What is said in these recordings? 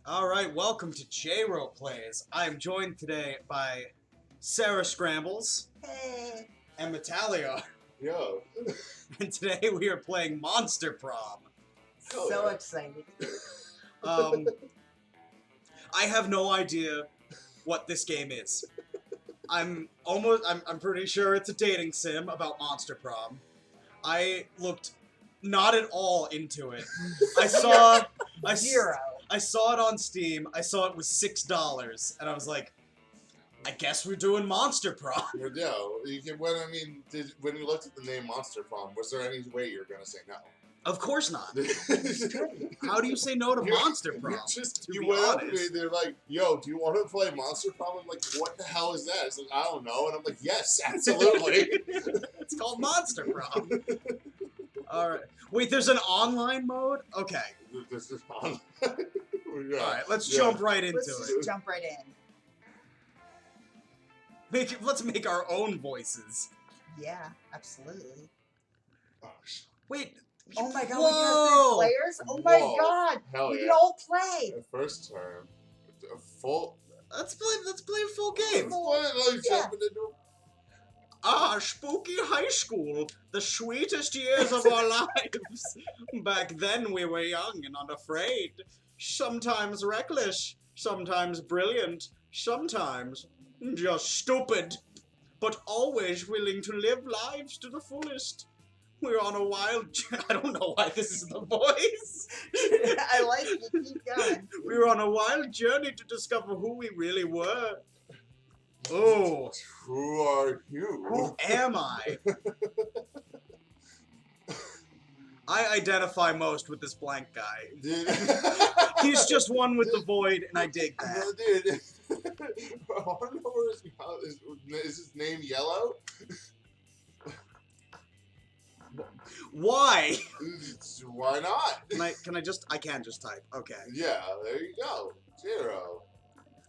Alright, welcome to Let'sJroPlays. I am joined today by SaraScrambles Hey. and Mettaliar. Yo. And today we are playing Monster Prom. So excited. I have no idea what this game is. I'm pretty sure it's a dating sim about Monster Prom. I looked not at all into it. I saw it on Steam. I saw it was $6, and I was like, I guess we're doing Monster Prom. Yo, when you looked at the name Monster Prom, was there any way you were gonna say no? Of course not. How do you say no to Monster Prom? You went up to me, they're like, yo, do you want to play Monster Prom? I'm like, what the hell is that? It's like, I don't know. And I'm like, yes, absolutely. It's called Monster Prom. Alright. Wait, there's an online mode? Okay. This is fun. Alright, let's jump right into it. Jump right in. Let's make our own voices. Yeah, absolutely. Wait. Oh my god, Whoa! we got 3 players? Oh my god! Hell We yeah. can all play! The first term. A full. Let's play a full game. Jumping into Ah, spooky high school. The sweetest years of our lives. Back then we were young and unafraid. Sometimes reckless. Sometimes brilliant. Sometimes just stupid. But always willing to live lives to the fullest. We're on a wild... I don't know why this is the voice. I like it. Keep going. We were on a wild journey to discover who we really were. Oh. Who are you? Who am I? I identify most with this blank guy. Dude. He's just one with the void, and I dig that. No, dude. I want to know where is his name Yellow? Why? Why not? Can I just... I can just type. Okay. Yeah, there you go. 0.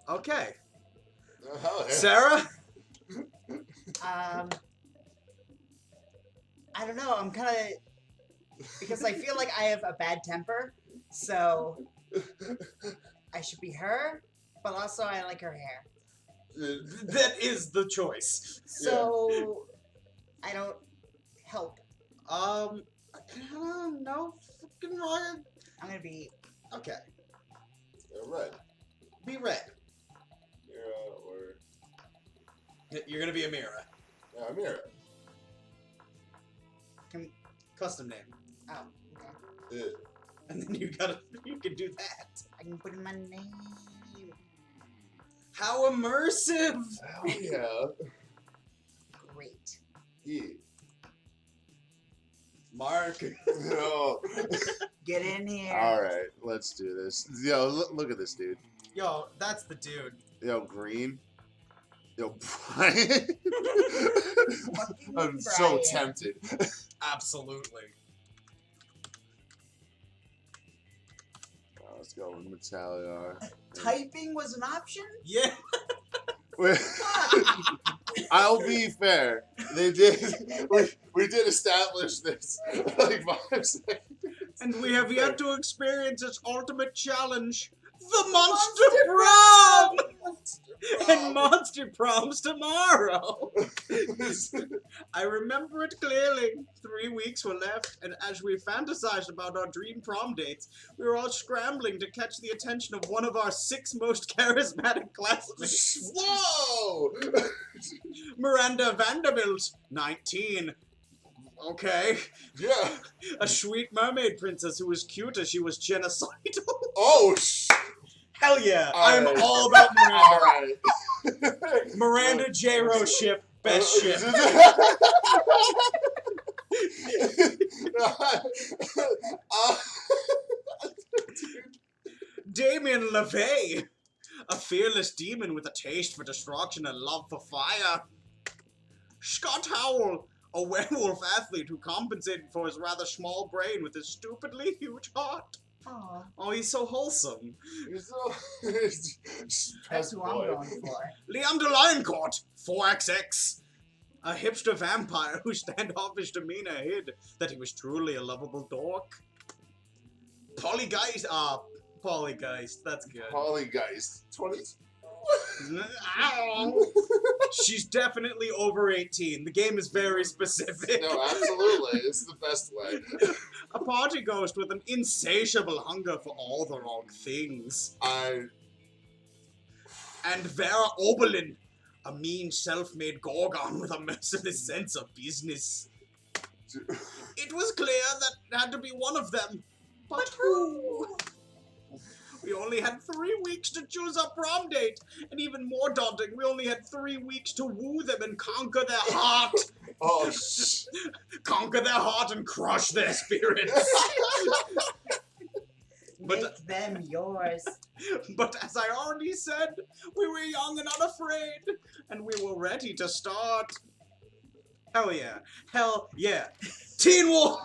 Okay. Hell yeah. Sarah? I don't know, I'm kind of... Because I feel like I have a bad temper, so... I should be her, but also I like her hair. That is the choice. So... I don't help. No. Fucking wrong. I'm gonna be... Okay. Red. Be red. Or... You're gonna be Amira. Yeah, Amira. Custom name. Oh, okay. Yeah. And then you can do that. I can put in my name. How immersive! Hell yeah. Great. Yeah. Mark. No. Get in here. Alright, let's do this. Yo, look at this dude. Yo, that's the dude. Yo, Green. Yo, Brian. I'm so Brian. tempted. Absolutely. Oh, let's go with Mettaliar. Typing was an option? Yeah. I'll be fair. They did. We did establish this like 5 seconds. And we have yet to experience its ultimate challenge, the Monster Prom! And Monster Prom's tomorrow! I remember it clearly. 3 weeks were left, and as we fantasized about our dream prom dates, we were all scrambling to catch the attention of one of our 6 most charismatic classmates. Whoa! Miranda Vanderbilt, 19. Okay. Yeah. A sweet mermaid princess who was cute as she was genocidal. Oh, Hell yeah. Alright. I'm all about Miranda. Alright. Miranda J-Ro ship. Best ship. Damien LaVey. A fearless demon with a taste for destruction and love for fire. Scott Howell. A werewolf athlete who compensated for his rather small brain with his stupidly huge heart. Aw. Oh, he's so wholesome. You're so... That's who I'm going for. Leander Lioncourt, 4XX. A hipster vampire whose standoffish demeanor hid that he was truly a lovable dork. Polygeist. That's good. Polygeist. 20. She's definitely over 18. The game is very specific. No, absolutely. This is the best way. A party ghost with an insatiable hunger for all the wrong things. And Vera Oberlin, a mean, self-made Gorgon with a merciless sense of business. It was clear that it had to be one of them. But who? We only had 3 weeks to choose a prom date. And even more daunting, we only had 3 weeks to woo them and conquer their heart. Oh, Conquer their heart and crush their spirits. Make them yours. But as I already said, we were young and unafraid. And we were ready to start. Hell yeah. Hell yeah. Teen Wolf!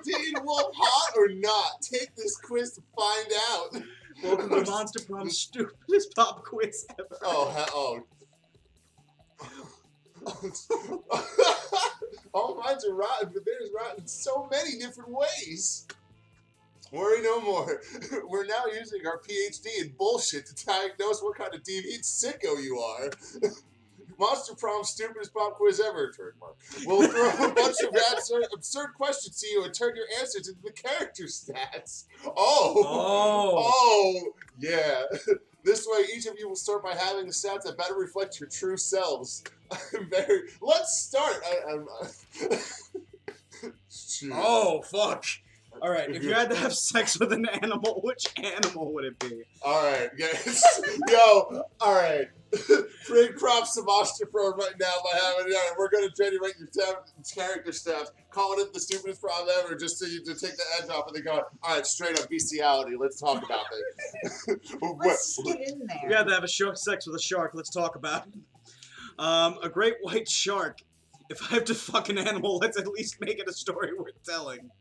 Teen Wolf, hot or not? Take this quiz to find out. Welcome to Monster Prom's stupidest pop quiz ever. Oh. All minds are rotten, but theirs rotten in so many different ways. Worry no more. We're now using our PhD in bullshit to diagnose what kind of deviant sicko you are. Monster Prom's stupidest pop quiz ever, trademark. We'll throw a bunch of absurd questions to you and turn your answers into the character stats. Oh, yeah. This way, each of you will start by having the stats that better reflect your true selves. Let's start. Oh, fuck. Alright, if you had to have sex with an animal, which animal would it be? Alright, yes. Yo, alright. Bring props to Monster Prom right now by having it. We're going to generate your character stats, calling it the stupidest prom ever, just to take the edge off, and then go, alright, straight up bestiality, let's talk about it. Let's get in there. You had to have sex with a shark, let's talk about it. A great white shark. If I have to fuck an animal, let's at least make it a story worth telling.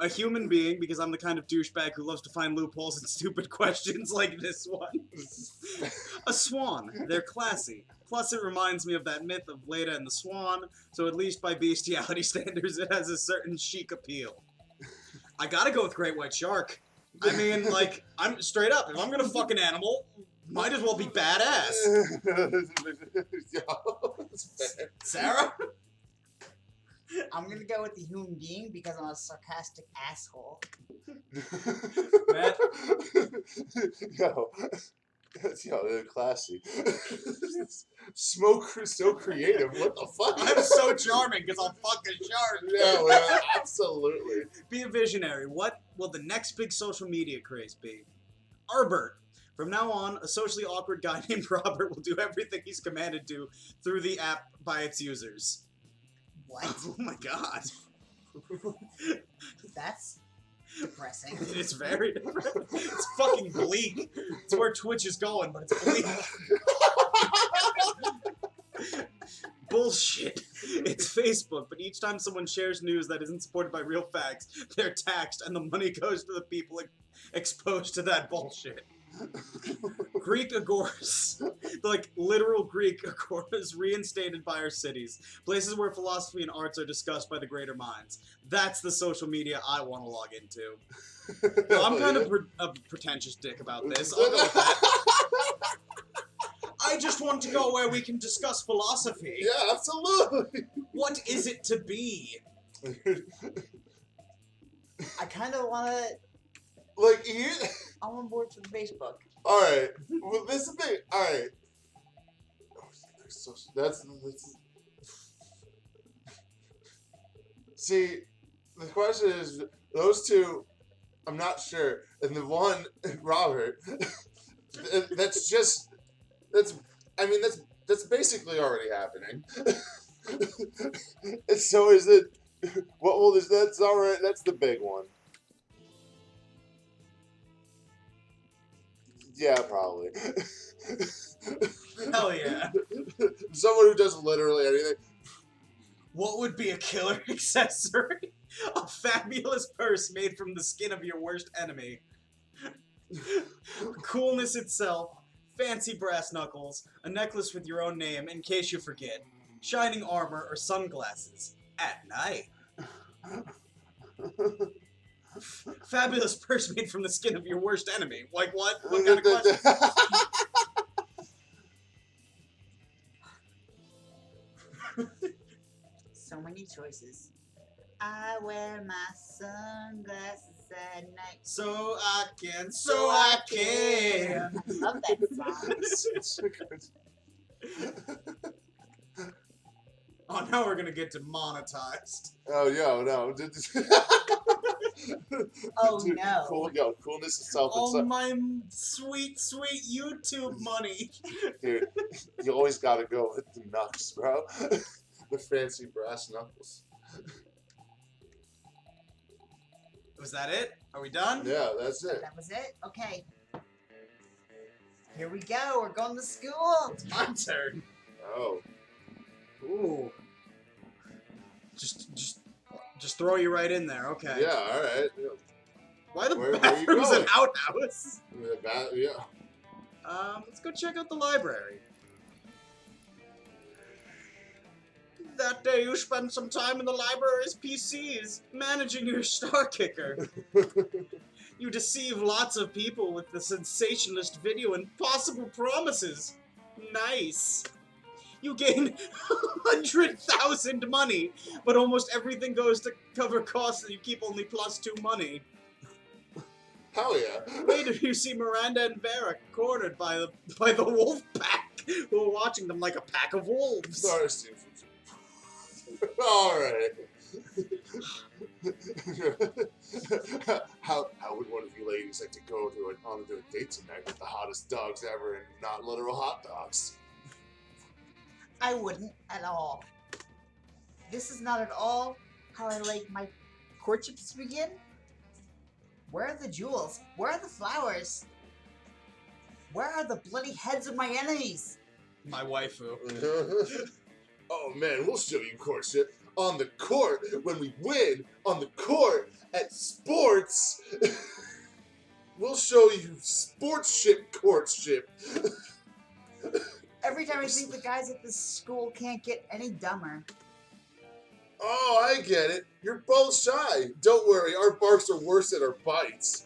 A human being, because I'm the kind of douchebag who loves to find loopholes in stupid questions like this one. A swan. They're classy. Plus, it reminds me of that myth of Leda and the Swan, so at least by bestiality standards, it has a certain chic appeal. I gotta go with great white shark. I mean, like, I'm straight up, if I'm gonna fuck an animal, might as well be badass. Sarah? I'm gonna go with the human being because I'm a sarcastic asshole. Matt? Yo, they're classy. Smoke so creative. What the fuck? I'm so charming because I'll fuck a shark. Yeah, absolutely. Be a visionary. What will the next big social media craze be? Arbert. From now on, a socially awkward guy named Robert will do everything he's commanded to through the app by its users. What? Oh my god. That's depressing. It's very depressing. It's fucking bleak. It's where Twitch is going, but it's bleak. Bullshit. It's Facebook, but each time someone shares news that isn't supported by real facts, they're taxed and the money goes to the people exposed to that bullshit. Greek agoras, like literal Greek agoras reinstated by our cities, places where philosophy and arts are discussed by the greater minds. That's the social media I want to log into. I'm kind of a pretentious dick about this. I'll go with that. I just want to go where we can discuss philosophy. Yeah, absolutely. What is it to be? I kind of want to... Like, here... I'm on board for Facebook. Alright. Well, this is the thing. Alright. That's... See, the question is, those two, I'm not sure. And the one, Robert, that's just... That's basically already happening. So is it... What will this... That's alright. That's the big one. Yeah, probably. Hell yeah. Someone who does literally anything. What would be a killer accessory? A fabulous purse made from the skin of your worst enemy. Coolness itself. Fancy brass knuckles. A necklace with your own name in case you forget. Shining armor or sunglasses. At night. Fabulous purse made from the skin of your worst enemy. Like what? What kind of question? So many choices. I wear my sunglasses at night. So I can. I love that song. It's so good. Oh, now we're gonna get demonetized. Oh, yo, no. Oh, no. Coolness itself. Oh, my sweet, sweet YouTube money. Dude, you always gotta go with the knucks, bro. The fancy brass knuckles. Was that it? Are we done? Yeah, that's it. That was it? Okay. Here we go. We're going to school. It's my turn. Oh. Ooh. Just throw you right in there. Okay. Yeah, all right. Yeah. Why the Where are you bathroom's an going? outhouse? Yeah. Let's go check out the library. That day you spent some time in the library's PCs, managing your star kicker. You deceive lots of people with the sensationalist video and possible promises. Nice. You gain 100,000 money, but almost everything goes to cover costs and you keep only +2 money. Hell yeah. Later you see Miranda and Vera cornered by the wolf pack, who are watching them like a pack of wolves. Sorry, Steve. All right. How would one of you ladies like to go on a date tonight with the hottest dogs ever and not literal hot dogs? I wouldn't at all. This is not at all how I like my courtships to begin. Where are the jewels? Where are the flowers? Where are the bloody heads of my enemies? My waifu. Oh man, we'll show you courtship on the court when we win on the court at sports. We'll show you sportship courtship. Every time I think the guys at this school can't get any dumber. Oh, I get it. You're both shy. Don't worry, our barks are worse than our bites.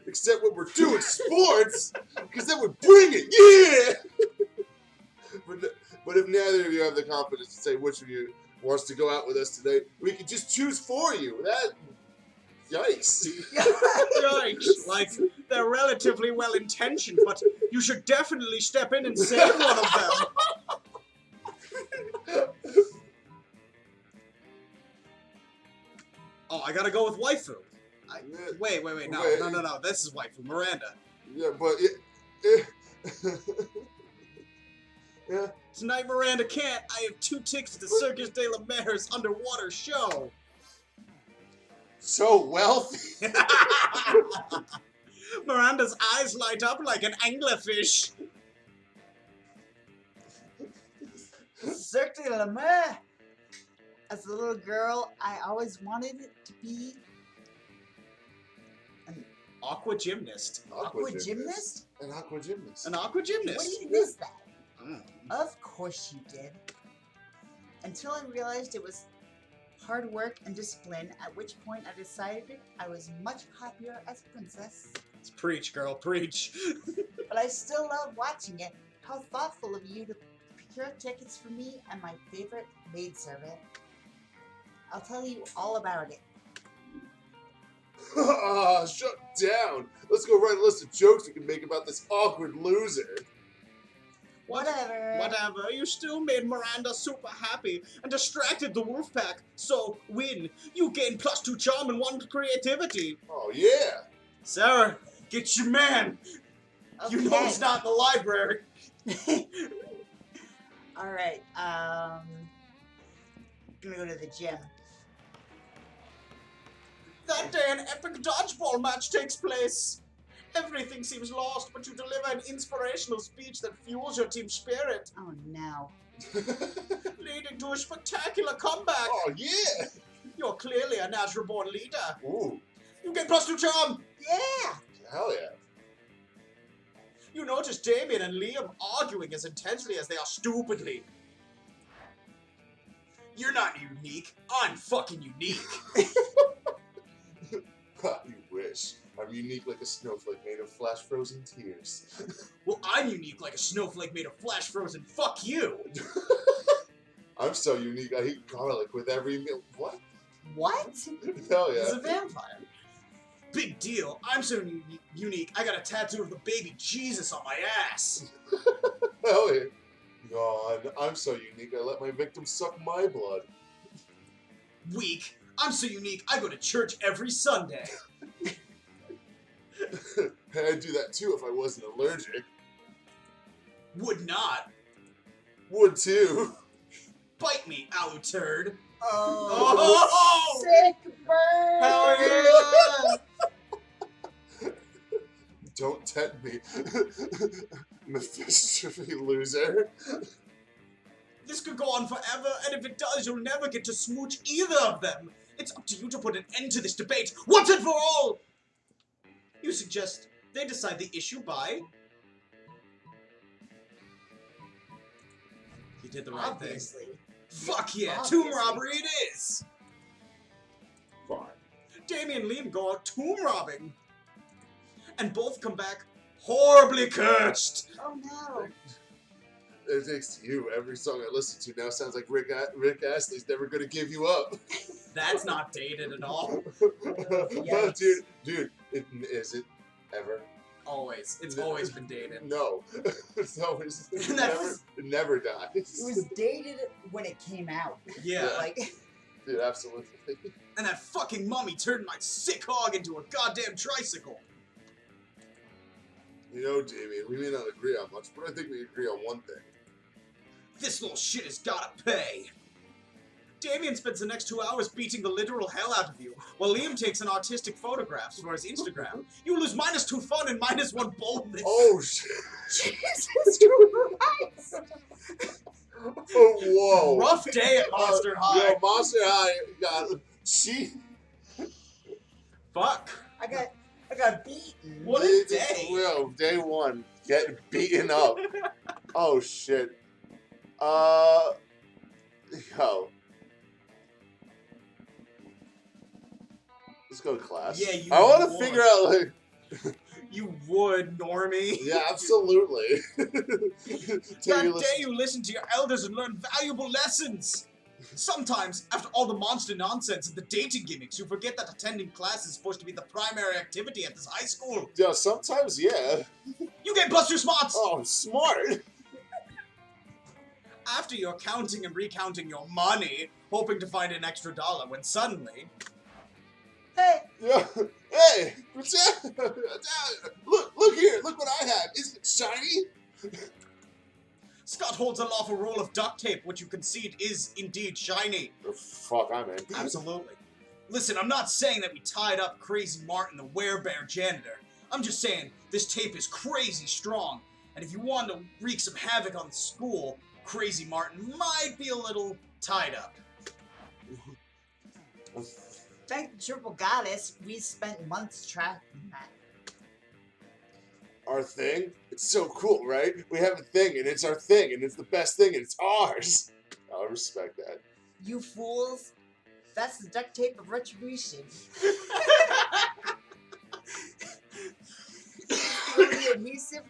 Except when we're doing sports, because then we bring it, yeah! But if neither of you have the confidence to say which of you wants to go out with us today, we can just choose for you. Yikes. Yikes. Like, they're relatively well-intentioned, but you should definitely step in and save one of them. Oh, I gotta go with waifu. Wait, no, this is waifu, Miranda. Yeah, but yeah. Tonight Miranda can't. I have 2 tickets to Circus de la Mare's underwater show. So wealthy. Miranda's eyes light up like an anglerfish. Cirque de la Mare. As a little girl, I always wanted it to be an Aqua gymnast. aqua gymnast? An aqua gymnast. An aqua gymnast. What do you miss that? Mm. Of course you did. Until I realized it was hard work and discipline, at which point I decided I was much happier as a princess. It's preach, girl, preach. But I still love watching it. How thoughtful of you to procure tickets for me and my favorite maidservant. I'll tell you all about it. Shut down. Let's go write a list of jokes we can make about this awkward loser. Whatever. Whatever. You still made Miranda super happy and distracted the wolf pack. So, win. You gain +2 charm and 1 creativity. Oh, yeah. Sarah, get your man. Okay. You know he's not in the library. Alright, gonna go to the gym. That day, an epic dodgeball match takes place. Everything seems lost, but you deliver an inspirational speech that fuels your team's spirit, Oh no. leading to a spectacular comeback. Oh, yeah. You're clearly a natural-born leader. Ooh. You get +2 charm. Yeah! Hell yeah. You notice Damien and Liam arguing as intensely as they are stupidly. You're not unique. I'm fucking unique. Ha, you wish. I'm unique like a snowflake made of flash-frozen tears. Well, I'm unique like a snowflake made of flash-frozen. Fuck you! I'm so unique, I eat garlic with every meal. What? What? Hell He's yeah. a vampire. Big deal. I'm so unique, I got a tattoo of the baby Jesus on my ass. Hell yeah. God, I'm so unique, I let my victims suck my blood. Weak. I'm so unique, I go to church every Sunday. I'd do that too if I wasn't allergic. Would not. Would too. Bite me, owl turd. Oh, sick burn! Hell yeah! Don't tempt me. Mephistophely loser. This could go on forever, and if it does, you'll never get to smooch either of them. It's up to you to put an end to this debate, once and for all! You suggest they decide the issue by... You did the right Obviously. thing. Fuck yeah, Obviously. tomb robbery it is! Fine. Damien and Liam go out tomb robbing. And both come back horribly cursed. Oh no. Thanks to you, every song I listen to now sounds like Rick Astley's Never Gonna Give You Up. That's not dated at all. Yikes. Dude, is it ever? Always. It's always been dated. No. It's always, That's- it never dies. It was dated when it came out. Yeah. Like, Dude, absolutely. And that fucking mummy turned my sick hog into a goddamn tricycle. You know, Damien, we may not agree on much, but I think we agree on one thing. This little shit has gotta pay. Damien spends the next 2 hours beating the literal hell out of you, while Liam takes an artistic photographs for his Instagram. You lose -2 fun and -1 boldness. Oh, shit. Jesus Christ! Oh, whoa. Rough day at Monster High. Yo, Monster High got... She... Fuck. I got beaten. What a day. Yo, day one. Getting beaten up. Oh, shit. Yo. Let's go to class. Yeah, you I want to would. figure out, like... You would, normie. Yeah, absolutely. That day you listen to your elders and learn valuable lessons. Sometimes, after all the monster nonsense and the dating gimmicks, you forget that attending class is supposed to be the primary activity at this high school. Yeah, sometimes, yeah. You get Buster Smarts! Oh, I'm smart. After you're counting and recounting your money, hoping to find an extra $1, when suddenly... Hey, Yeah. Hey, what's that? Look here. Look what I have. Isn't it shiny? Scott holds aloft a roll of duct tape, which you concede is indeed shiny. Oh, fuck, I'm in. Absolutely. Listen, I'm not saying that we tied up Crazy Martin, the werebear janitor. I'm just saying this tape is crazy strong, and if you want to wreak some havoc on the school, Crazy Martin might be a little tied up. thank the triple goddess, we spent months tracking that. Our thing? It's so cool, right? We have a thing, and it's our thing, and it's the best thing, and it's ours. I respect that. You fools, that's the duct tape of retribution. It's the only adhesive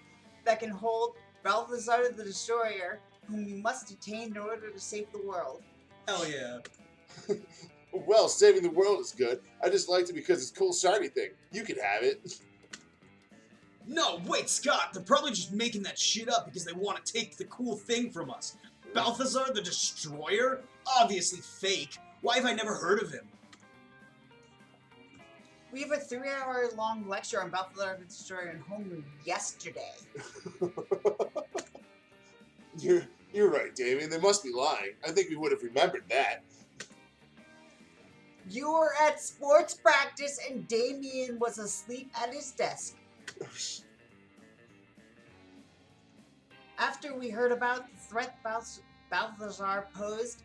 that can hold Balthazar the Destroyer, whom you must detain in order to save the world. Hell yeah. Well, saving the world is good. I just liked it because it's a cool, shiny thing. You can have it. No, wait, Scott, they're probably just making that shit up because they want to take the cool thing from us. Balthazar the Destroyer? Obviously fake. Why have I never heard of him? We have a 3-hour-long lecture on Balthazar the Destroyer in homeroom yesterday. You're right, Damien. They must be lying. I think we would have remembered that. You were at sports practice and Damien was asleep at his desk. After we heard about the threat Balthazar posed,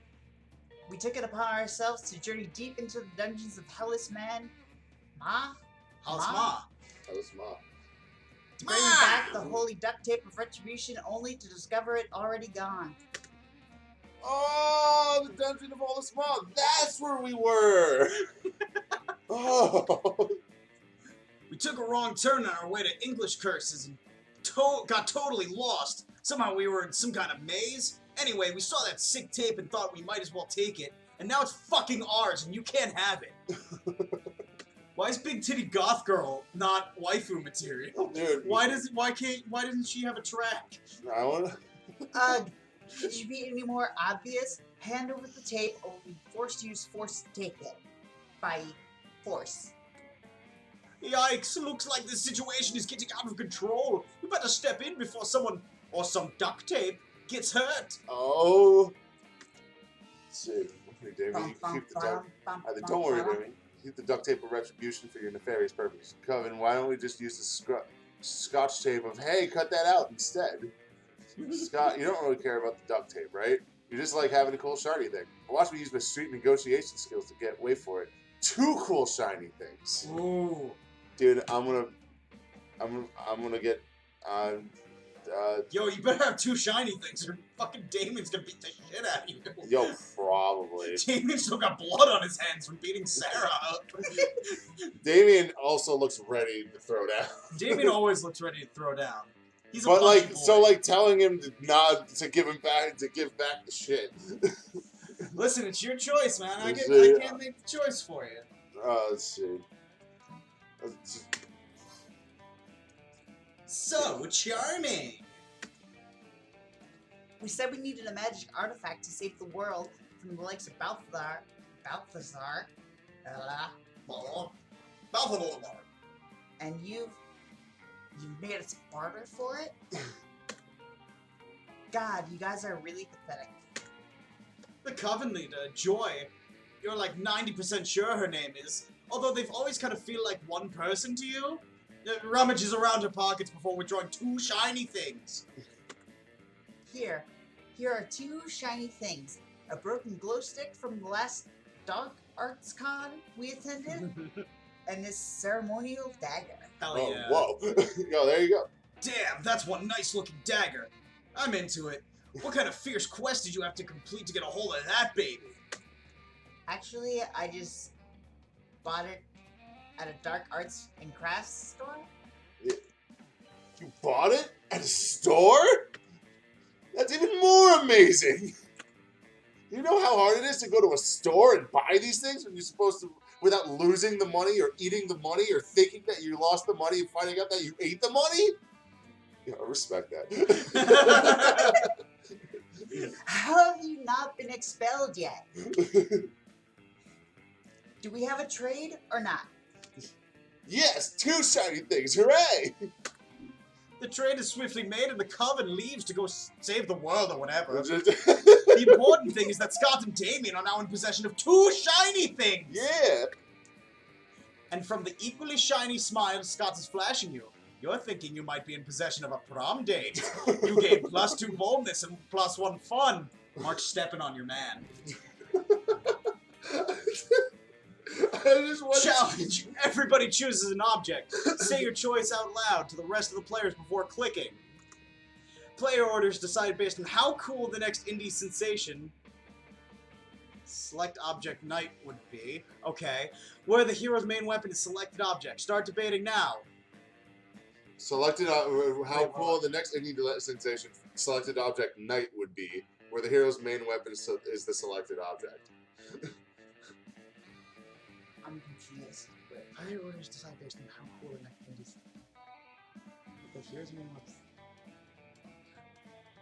we took it upon ourselves to journey deep into the dungeons of Hellas Man, How's Ma? Ma? That was Mom. to bring back the holy duct tape of retribution only to discover it already gone. Oh, the Dungeon of All the Smog. That's where we were. Oh. We took a wrong turn on our way to English curses and got totally lost. Somehow we were in some kind of maze. Anyway, we saw that sick tape and thought we might as well take it. And now it's fucking ours and you can't have it. Why is Big Titty Goth Girl not waifu material? Dude. Why doesn't she have a track? I wanna... Should you be any more obvious? Hand over the tape or we'll be forced to use force to take it. By force. Yikes, looks like this situation is getting out of control. We better step in before someone, or some duct tape, gets hurt. Oh. Let's see. Okay, Damien, you can keep the duct... Don't worry, Damien. Keep the duct tape of retribution for your nefarious purpose. Coven, why don't we just use the scotch tape of, hey, cut that out instead. Scott, you don't really care about the duct tape, right? You just like having a cool shiny thing. Watch me use my street negotiation skills to get, wait for it, 2 cool shiny things. Ooh. Dude, I'm gonna get, Yo, you better have 2 shiny things or fucking Damien's gonna beat the shit out of you. Yo, probably. Damien still got blood on his hands from beating Sarah up. Damien also looks ready to throw down. Damien always looks ready to throw down. He's a But punchy like, boy. so like telling him to not to give him back to give back the shit. Listen, it's your choice, man. I Let's see. can't make the choice for you. Let's see. So charming. We said we needed a magic artifact to save the world from the likes of Balthazar. And you've made us barter for it? God, you guys are really pathetic. The Coven leader, Joy, you're like 90% sure her name is, although they've always kind of feel like one person to you. Rummages around her pockets before withdrawing 2 shiny things. Here are 2 shiny things. A broken glow stick from the last Dark Arts Con we attended, and this ceremonial dagger. Hell Oh, yeah. whoa. Yo, there you go. Damn, that's one nice looking dagger. I'm into it. What kind of fierce quest did you have to complete to get a hold of that baby? Actually, I just bought it at a Dark Arts and Crafts store. You bought it at a store? That's even more amazing. You know how hard it is to go to a store and buy these things when you're supposed to, without losing the money or eating the money or thinking that you lost the money and finding out that you ate the money? Yeah, I respect that. How have you not been expelled yet? Do we have a trade or not? Yes, 2 shiny things, hooray! The trade is swiftly made and the Coven leaves to go save the world or whatever. Yeah. The important thing is that Scott and Damien are now in possession of 2 shiny things! And from the equally shiny smile Scott is flashing you, you're thinking you might be in possession of a prom date. You gain +2 boldness and +1 fun. Mark stepping on your man. I just want Challenge! Everybody chooses an object. Say your choice out loud to the rest of the players before clicking. Player orders decide based on how cool the next indie sensation select object night would be. Okay. Where the hero's main weapon is selected object. Start debating now. Selected how cool the next indie sensation selected object night would be, where the hero's main weapon is the selected object. I'm confused. Player orders decide based on how cool the next indie the hero's main weapon.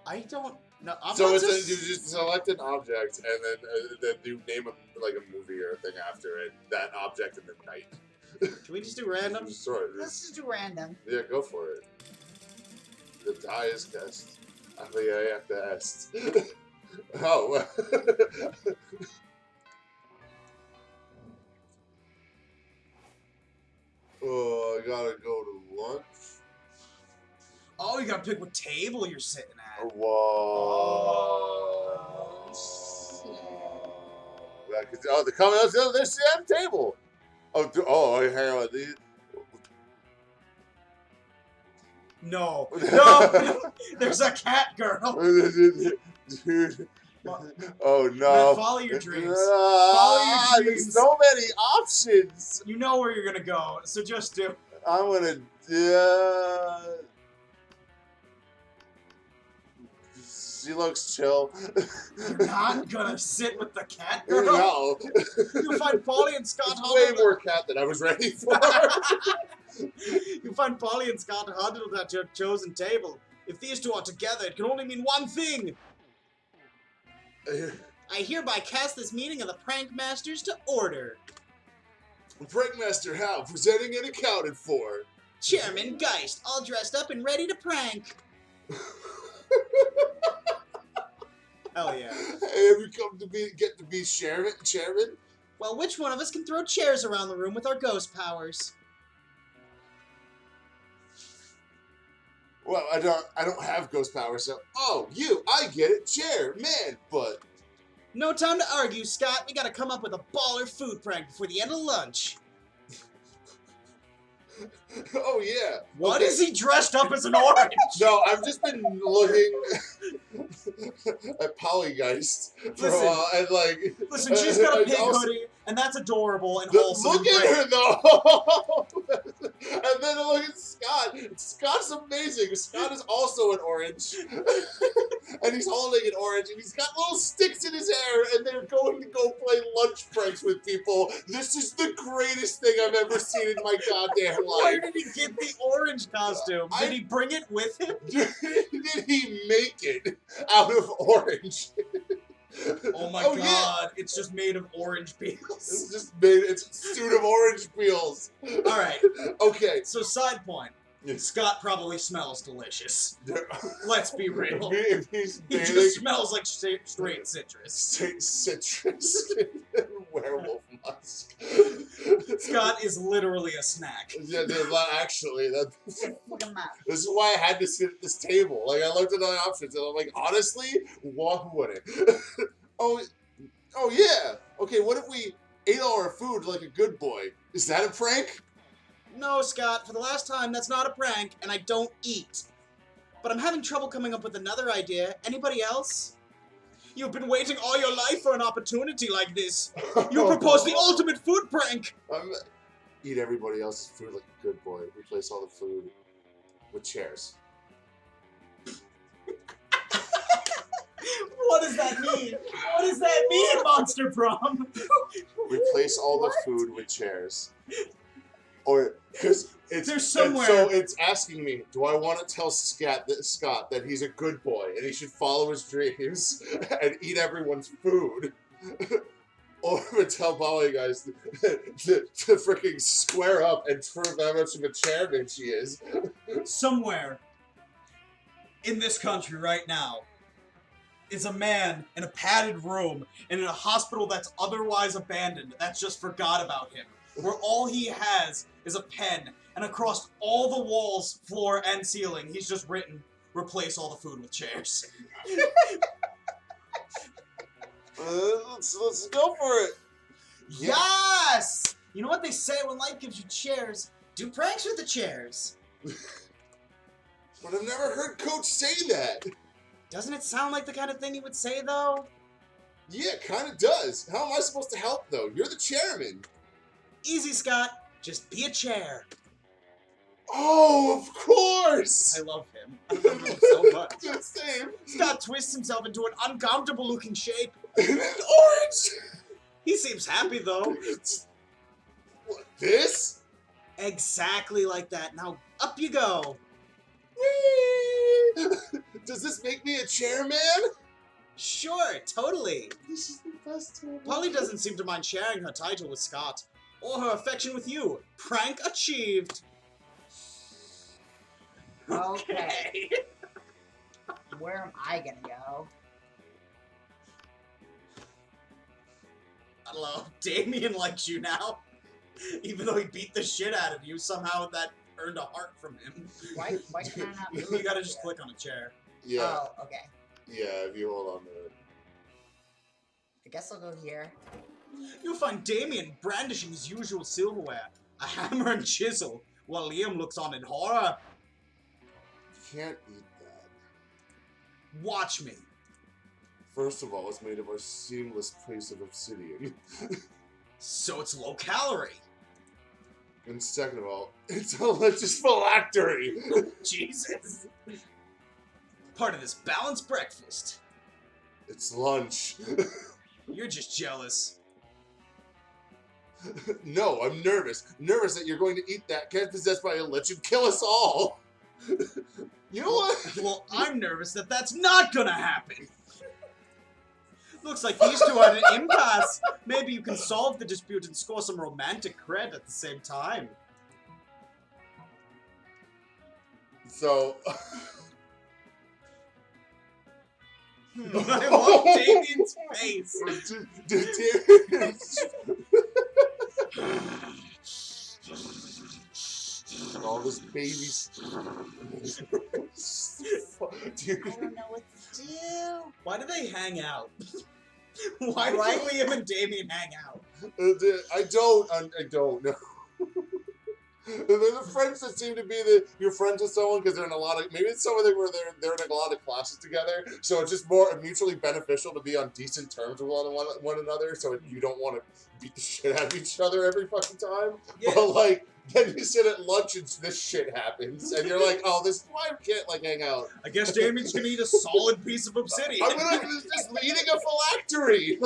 I don't know. So it's you just select an object and then you name like a movie or a thing after it. That object and then night. Can we just do random? Let's just do random. Yeah, go for it. The die is cast. I think I have to ask. Oh. Oh, I gotta go to lunch. Oh, you gotta pick what table you're sitting at. Whoa. Oh, the coming up. There's the table. Oh, hang on. No. No! There's a cat girl! Dude. Oh no. Man, follow your dreams. Follow your dreams. There's so many options. You know where you're gonna go, so just do. I'm gonna. She looks chill. You're not gonna sit with the cat girl? No. You find Polly and Scott It's huddled. way more cat than I was ready for. You find Polly and Scott huddled at your chosen table. If these two are together, it can only mean one thing. I hereby cast this meeting of the Prank Masters to order. Prankmaster Hal, presenting and accounted for. Chairman Geist, all dressed up and ready to prank. Hell yeah. Hey, have you come to get to be chairman? Well, which one of us can throw chairs around the room with our ghost powers? Well, I don't have ghost powers, so I get it, chairman, but No time to argue, Scott. We gotta come up with a baller food prank before the end of lunch. oh yeah. What is he dressed up as an orange? No, I've just been looking at Polygeist for a while, and like. Listen, she's got a pig hoodie, and that's adorable and wholesome. Look and at great. her though, and then look at Scott. Scott's amazing. Scott is also an orange, and he's holding an orange, and he's got little sticks in his hair, and they're going to go play lunch pranks with people. This is the greatest thing I've ever seen in my goddamn life. Where did he get the orange costume? Did he bring it with him? Did he make it out of orange? Oh my god, yeah. it's just made of orange peels. It's a suit of orange peels. Alright, Okay. so side point. Scott probably smells delicious. Let's be real. He just smells like straight citrus. Citrus. Werewolf musk. Scott is literally a snack. Yeah, actually, Look at that. this is why I had to sit at this table. Like, I looked at the options, and I'm like, honestly, who wouldn't? oh, yeah. Okay, what if we ate all our food like a good boy? Is that a prank? No, Scott, for the last time, that's not a prank, and I don't eat. But I'm having trouble coming up with another idea. Anybody else? You've been waiting all your life for an opportunity like this. You proposed the ultimate food prank! Eat everybody else's food like a good boy. Replace all the food with chairs. What does that mean? What does that mean, Monster Prom? Replace all the food with chairs. Or, because There's somewhere. So it's asking me, do I want to tell Scott that he's a good boy and he should follow his dreams and eat everyone's food? Or tell Polygeist to freaking square up and prove how much of a chairman she is? Somewhere in this country right now is a man in a padded room and in a hospital that's otherwise abandoned, that's just forgot about him, where all he has is a pen, and across all the walls, floor, and ceiling, he's just written, replace all the food with chairs. Let's go for it. Yes! You know what they say when life gives you chairs? Do pranks with the chairs. But I've never heard Coach say that. Doesn't it sound like the kind of thing he would say, though? Yeah, it kind of does. How am I supposed to help, though? You're the chairman. Easy, Scott. Just be a chair. Oh, of course! I love him. I love him so much. The same. Scott twists himself into an uncomfortable-looking shape. Orange! He seems happy, though. What, this? Exactly like that. Now, up you go. Whee! Does this make me a chairman? Sure, totally. This is the best time. Polly doesn't seem to mind sharing her title with Scott, or her affection with you. Prank achieved. Okay. Where am I gonna go? I don't know. Damien likes you now. Even though he beat the shit out of you, somehow that earned a heart from him. Why can I not move? You gotta just click on a chair. Yeah. Oh, okay. Yeah, if you hold on to it. I guess I'll go here. You'll find Damien brandishing his usual silverware, a hammer and chisel, while Liam looks on in horror. Can't eat that. Watch me. First of all, it's made of a seamless piece of obsidian. So it's low calorie. And second of all, it's a religious phylactery. Jesus. Part of this balanced breakfast. It's lunch. You're just jealous. No, I'm nervous. Nervous that you're going to eat that cat possessed by a lich and kill us all. You know what? Well, I'm nervous that that's not gonna happen. Looks like these two are at an impasse. Maybe you can solve the dispute and score some romantic cred at the same time. So... I want Damien's face. All this babies. I don't know what to do. Why do they hang out? Why do Right? Liam and Damien hang out? I don't know. They're the friends that seem to be you're friends with someone because they're in a lot of, maybe it's some of them where they're in a lot of classes together, so it's just more mutually beneficial to be on decent terms with one another, so you don't want to beat the shit out of each other every fucking time. Yeah. But like, then you sit at lunch and this shit happens, and you're like, oh, this why we can't like hang out. I guess Damien's gonna eat a solid piece of obsidian. I'm just eating a phylactery.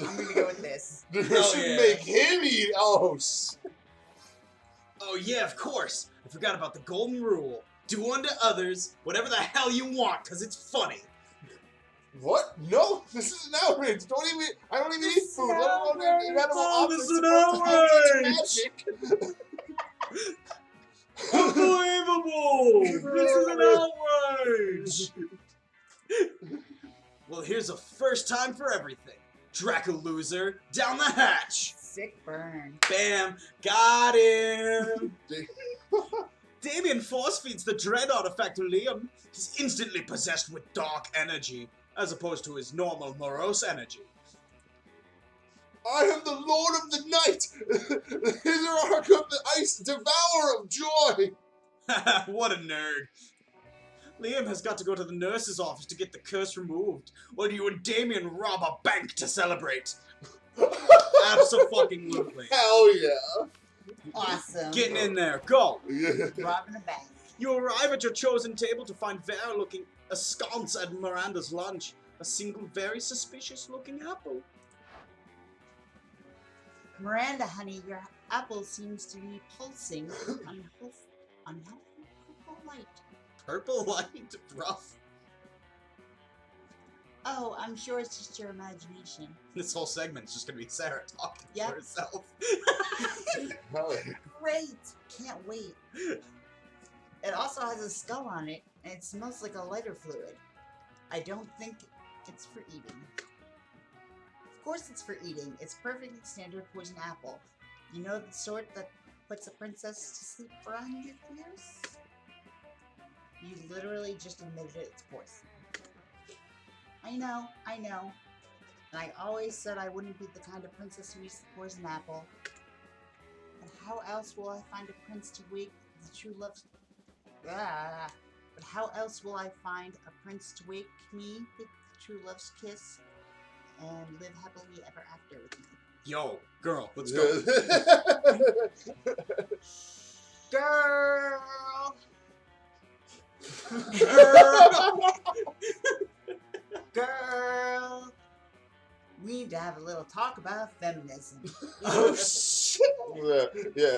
I'm gonna go with this. You Hell should yeah. make him eat. Oh yeah, of course. I forgot about the golden rule. Do unto others whatever the hell you want, because it's funny. what? No, this is an outrage. I don't even eat food. Let alone edible Oh, objects. this is an Supposed to have magic. Unbelievable! This is an outrage! Well, here's a first time for everything. Draco loser, down the hatch! Sick burn. Bam! Got him! Damien force feeds the dread artifact to Liam. He's instantly possessed with dark energy, as opposed to his normal morose energy. I am the Lord of the Night, the Hierarch of the Ice, Devourer of Joy. What a nerd. Liam has got to go to the nurse's office to get the curse removed, while you and Damien rob a bank to celebrate. Abso-fucking-lutely. Hell yeah. Awesome. Getting in there, go! Yeah. Robbing a bank. You arrive at your chosen table to find Vera looking askance at Miranda's lunch. A single very suspicious-looking apple. Miranda, honey, your apple seems to be pulsing unhealthy purple light. Purple light, rough. Oh, I'm sure it's just your imagination. This whole segment's just gonna be Sarah talking Yep. to herself. Hell yeah. Great! Can't wait. It also has a skull on it, and it smells like a lighter fluid. I don't think it's for eating. Of course it's for eating. It's perfectly standard poison apple. You know, the sort that puts a princess to sleep for 100 years? You literally just admitted it's poison. I know. And I always said I wouldn't be the kind of princess who eats the poison apple. But how else will I find a prince to wake the true love's... Ah. But how else will I find a prince to wake me with the true love's kiss and live happily ever after with me? Yo, girl, let's go. Girl! Girl! We need to have a little talk about feminism. Oh shit! Yeah.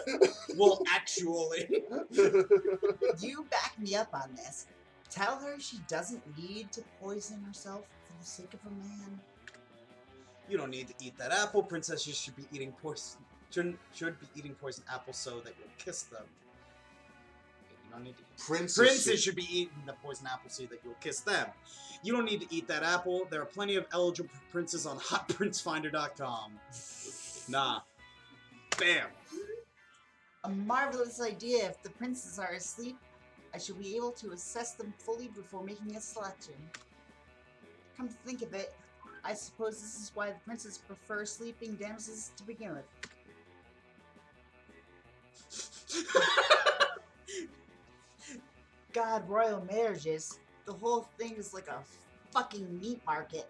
Well, actually. You back me up on this. Tell her she doesn't need to poison herself for the sake of a man. You don't need to eat that apple. Princesses should be eating poison. Should be eating poison apples so that you'll kiss them. You don't need to eat. Princes should be eating the poison apple so that you'll kiss them. You don't need to eat that apple. There are plenty of eligible princes on hotprincefinder.com. Nah. Bam. A marvelous idea. If the princes are asleep, I should be able to assess them fully before making a selection. Come to think of it, I suppose this is why the princes prefer sleeping damsels to begin with. God, royal marriages. The whole thing is like a fucking meat market.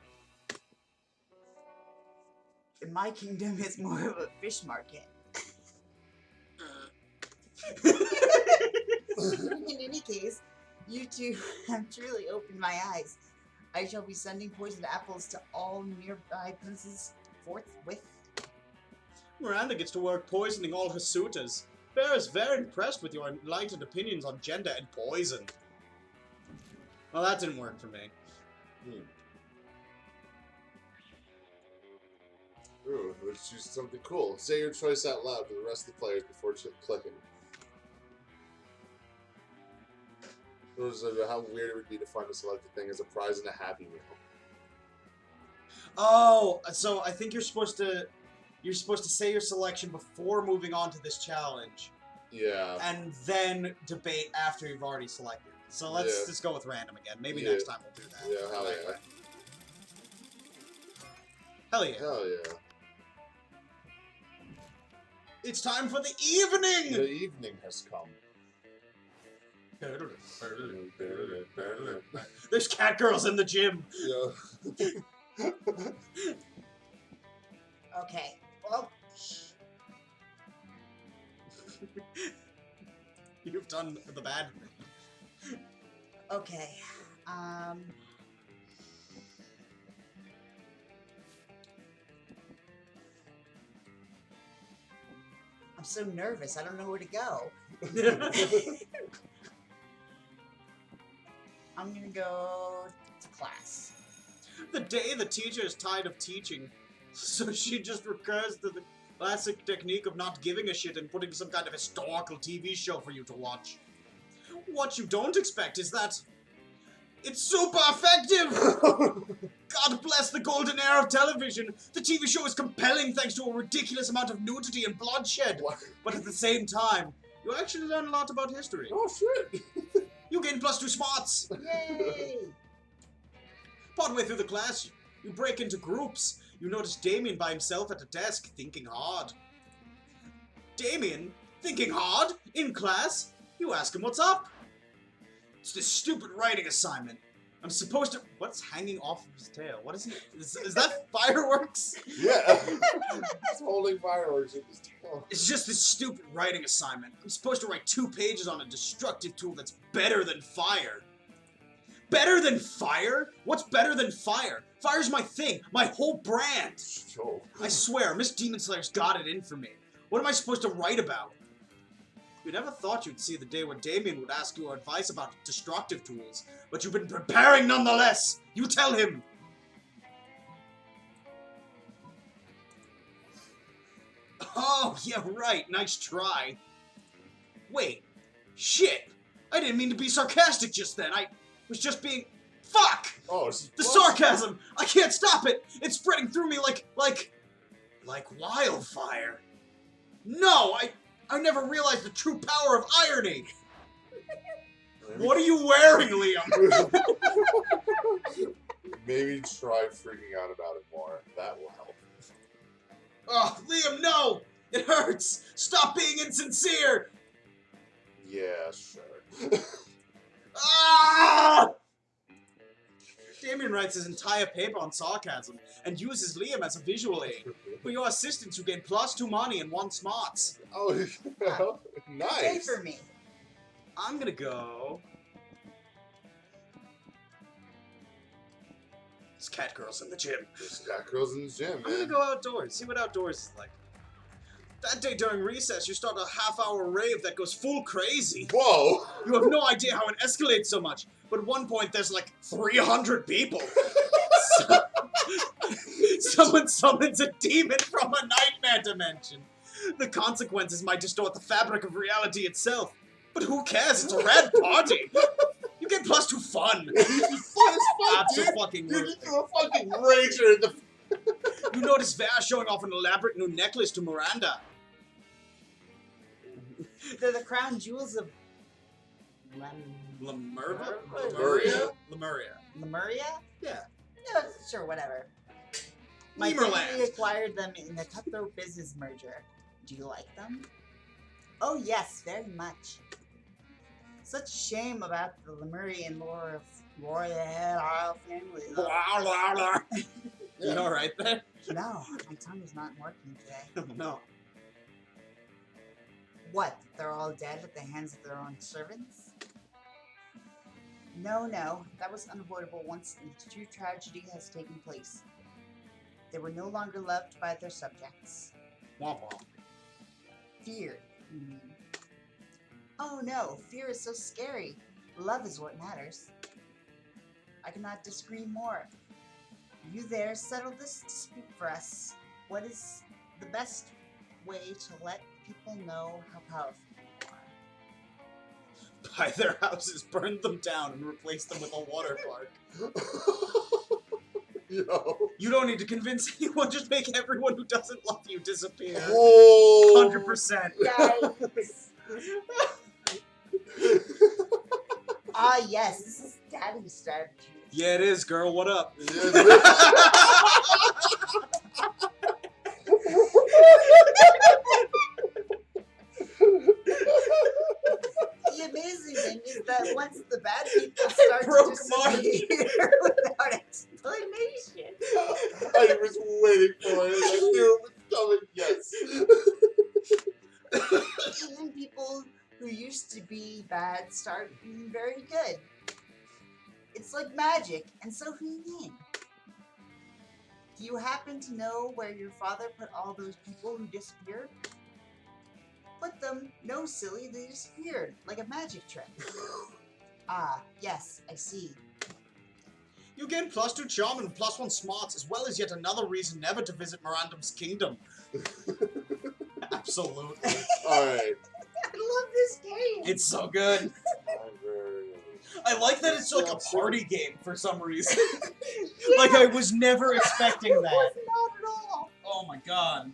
In my kingdom, it's more of a fish market. In any case, you two have truly opened my eyes. I shall be sending poisoned apples to all nearby princes forthwith. Miranda gets to work poisoning all her suitors. Bear is very impressed with your enlightened opinions on gender and poison. Well, that didn't work for me. Ooh, let's choose something cool. Say your choice out loud to the rest of the players before clicking. How weird it would be to find a selected thing as a prize and a Happy Meal. Oh, so I think you're supposed to say your selection before moving on to this challenge. Yeah. And then debate after you've already selected. So let's just go with random again. Maybe next time we'll do that. Yeah, hell yeah. Hell yeah. Hell yeah. It's time for the evening! The evening has come. There's cat girls in the gym. Yeah. Okay. Well, You've done the bad thing. okay. I'm so nervous. I don't know where to go. I'm gonna go to class. The day the teacher is tired of teaching, so she just recurs to the classic technique of not giving a shit and putting some kind of historical TV show for you to watch. What you don't expect is that it's super effective! God bless the golden era of television. The TV show is compelling thanks to a ridiculous amount of nudity and bloodshed. What? But at the same time, you actually learn a lot about history. Oh shit! You gain +2 smarts! Yay! Partway through the class, you break into groups. You notice Damien by himself at a desk, thinking hard. Damien? Thinking hard? In class? You ask him what's up. It's this stupid writing assignment. I'm supposed to... What's hanging off of his tail? What is he... Is that fireworks? Yeah. He's holding fireworks in his tail. It's just this stupid writing assignment. I'm supposed to write 2 pages on a destructive tool that's better than fire. Better than fire? What's better than fire? Fire's my thing, my whole brand. Sure. I swear, Miss Demon Slayer's got it in for me. What am I supposed to write about? You never thought you'd see the day when Damien would ask you advice about destructive tools, but you've been preparing nonetheless. You tell him. Oh, yeah, right. Nice try. Wait. Shit. I didn't mean to be sarcastic just then. I was just being... Fuck! Oh, The sarcasm! I can't stop it! It's spreading through me like wildfire. No, I never realized the true power of irony. What are you wearing, Liam? Maybe try freaking out about it more. That will help. Oh, Liam, no! It hurts! Stop being insincere! Yeah, sure. Ah! Damien writes his entire paper on sarcasm and uses Liam as a visual aid. For your assistants, you gain +2 money and 1 smarts. Oh, nice. Pay for me. I'm gonna go... There's cat girls in the gym. There's cat girls in the gym, I'm gonna man. go outdoors, see what outdoors is like. That day during recess, you start a half-hour rave that goes full crazy. Whoa! You have no idea how it escalates so much, but at one point there's like 300 people. Someone summons a demon from a nightmare dimension. The consequences might distort the fabric of reality itself. But who cares? It's a rad party. You get +2 fun. Fun as fuck, dude. Fucking Dude, this is a fucking rager in the... You notice Vera showing off an elaborate new necklace to Miranda. They're the crown jewels of Lemuria? Lemuria? Yeah. No, sure, whatever. My Lemurland. family acquired them in the cutthroat business merger. Do you like them? Oh yes, very much. Such a shame about the Lemurian lore of royal family. You alright there? No, my tongue is not working today. No. What, they're all dead at the hands of their own servants? No, that was unavoidable once the true tragedy has taken place. They were no longer loved by their subjects. Womp womp. Fear, you mean? Oh no, fear is so scary. Love is what matters. I cannot disagree more. You there, settle this dispute for us. What is the best way to let people know how powerful you are? Buy their houses, burn them down, and replace them with a water park. Yo. You don't need to convince anyone, just make everyone who doesn't love you disappear. Oh. 100%. Yikes. Ah, yes, this is Daddy's strategy. Yeah, it is, girl. What up? Yeah, The amazing thing is that once the bad people start Broke to disappear without explanation. I was waiting for it. I knew it was coming. Yes. Even people who used to be bad start being very good. It's like magic, and so convenient. Do you happen to know where your father put all those people who disappeared? Put them? No, silly, they disappeared, like a magic trick. Ah, yes, I see. You gain +2 charm and +1 smarts, as well as yet another reason never to visit Mirandum's kingdom. Absolutely. Alright. I love this game! It's so good. I like that it's like a party game for some reason. Like, I was never expecting It that. was not at all! Oh my god.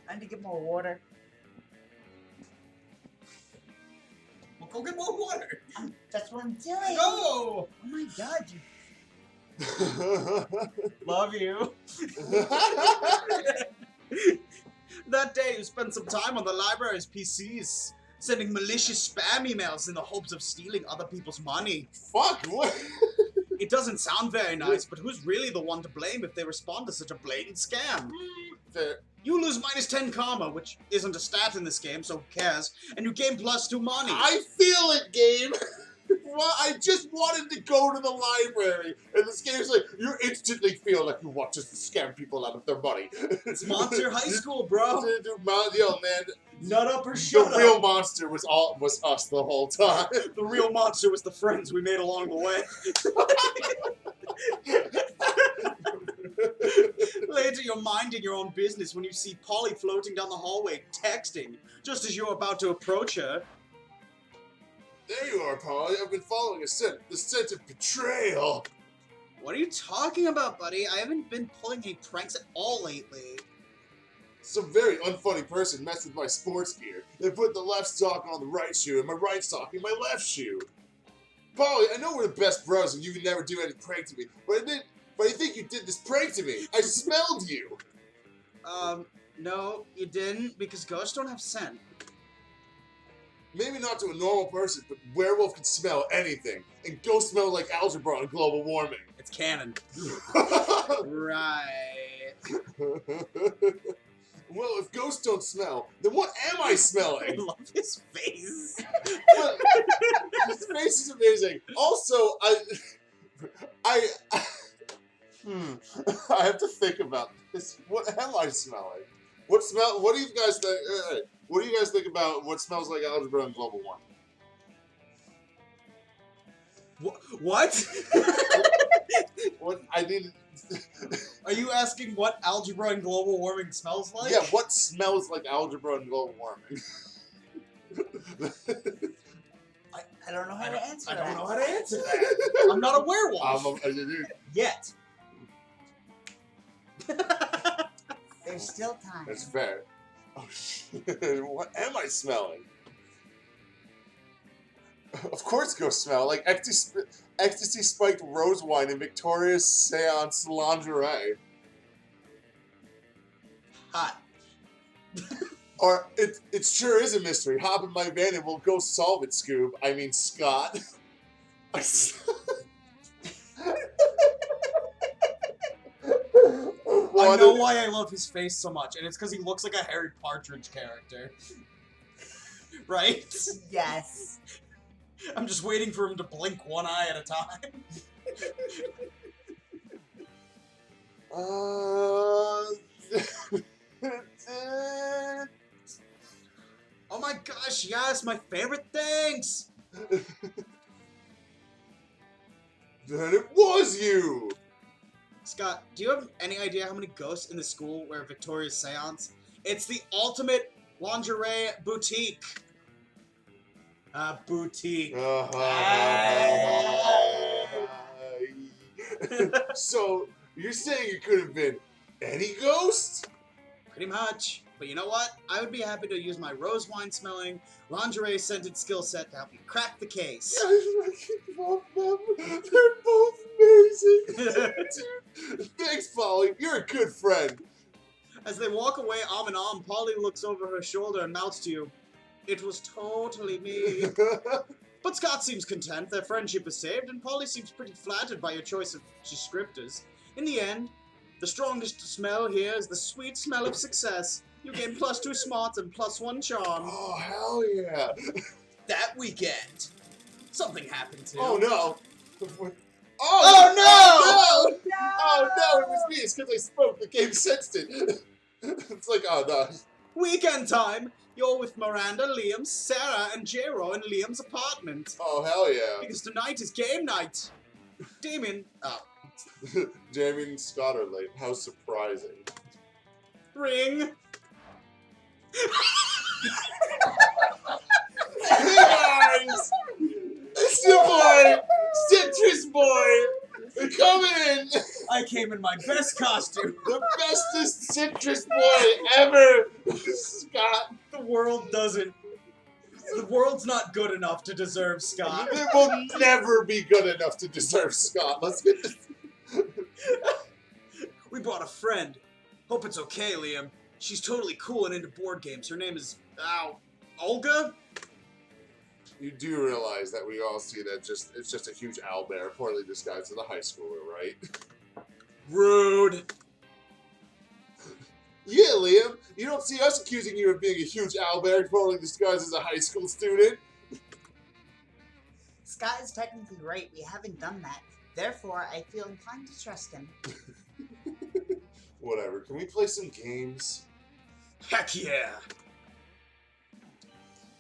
I need to get more water. Well, go get more water. That's what I'm doing! Go! Oh my god, you... Love you. That day, you spent some time on the library's PCs, sending malicious spam emails in the hopes of stealing other people's money. Fuck, what? It doesn't sound very nice, but who's really the one to blame if they respond to such a blatant scam? Fair. You lose -10 karma, which isn't a stat in this game, so who cares? And you gain +2 money. I feel it, game! Well, I just wanted to go to the library, and this game's like, you instantly feel like you want to scam people out of their money. It's Monster Highschool, bro. Yo, man, Nut up or shut the up. real monster was us the whole time. The real monster was the friends we made along the way. Later, you're minding your own business when you see Polly floating down the hallway, texting, just as you're about to approach her. There you are, Polly. I've been following the scent of betrayal. What are you talking about, buddy? I haven't been pulling any pranks at all lately. Some very unfunny person messed with my sports gear. They put the left sock on the right shoe and my right sock in my left shoe. Polly, I know we're the best bros and you can never do any prank to me, but I think you did this prank to me. I smelled you. No, you didn't, because ghosts don't have scent. Maybe not to a normal person, but werewolf can smell anything. And ghosts smell like algebra and global warming. It's canon. Right. Well, if ghosts don't smell, then what am I I smelling? love his face. His face is amazing. Also, I have to think about this. What am I smelling? What do you guys think? What do you guys think about what smells like algebra and global warming? What? What I need. Are you asking what algebra and global warming smells like? Yeah, what smells like algebra and global warming? I don't know how to answer that. I don't know how to answer that. I'm not a werewolf. Yet. There's still time. That's fair. Oh shit! What am I smelling? Of course, ghosts smell like ecstasy spiked rose wine and Victoria's Seance lingerie. Hot. Or it sure is a mystery. Hop in my van and we'll go solve it, Scoob. I mean, Scott. I know why I love his face so much, and it's because he looks like a Harry Partridge character. Right? Yes. I'm just waiting for him to blink one eye at a time. Oh my gosh, yes, my favorite things! Then it was you! Scott, do you have any idea how many ghosts in the school wear Victoria's seance? It's the ultimate lingerie boutique. Boutique. So, you're saying it could have been any ghost? Pretty much. But you know what? I would be happy to use my rose wine smelling, lingerie scented skill set to help you crack the case. I love them. They're both amazing. Dude, thanks, Polly. You're a good friend. As they walk away arm in arm, Polly looks over her shoulder and mouths to you, "It was totally me." But Scott seems content, their friendship is saved, and Polly seems pretty flattered by your choice of descriptors. In the end, the strongest smell here is the sweet smell of success. You gain +2 smarts and +1 charm. Oh, hell yeah. That weekend, something happened to... Oh, no. Oh, no! Oh, no, it was me. It's because I spoke. The game sensed it. It's like, oh, no. Weekend time! You're with Miranda, Liam, Sarah, and J-Ro in Liam's apartment. Oh, hell yeah. Because tonight is game night. Damien... Oh. Jamie and Scott are late. How surprising. Ring. Hey guys! It's your boy! Citrus Boy! Come in! I came in my best costume. The bestest Citrus Boy ever! Scott! The world doesn't... The world's not good enough to deserve Scott. It will never be good enough to deserve Scott. Let's get this. We brought a friend. Hope it's okay, Liam. She's totally cool and into board games. Her name is... Olga? You do realize that we all see that it's just a huge owlbear poorly disguised as a high schooler, right? Rude. Yeah, Liam. You don't see us accusing you of being a huge owlbear poorly disguised as a high school student. Scott is technically right. We haven't done that. Therefore, I feel inclined to trust him. Whatever. Can we play some games? Heck yeah.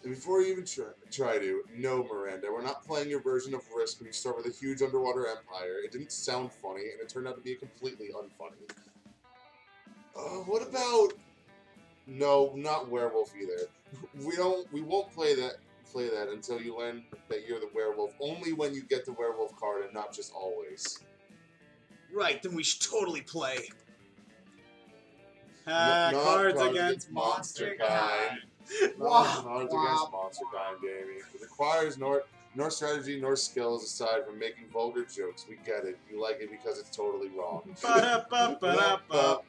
And before you even try to, no, Miranda, we're not playing your version of Risk when you start with a huge underwater empire. It didn't sound funny, and it turned out to be completely unfunny. What about... No, not werewolf either. We won't play that until you learn that you're the werewolf. Only when you get the werewolf card, and not just always. Right, then we should totally play. Not Cards Against Monster Kind. Not Cards Against Monster Kind, Jamie. It requires nor strategy nor skills aside from making vulgar jokes. We get it. You like it because it's totally wrong. Ba-da-ba-ba-da-ba.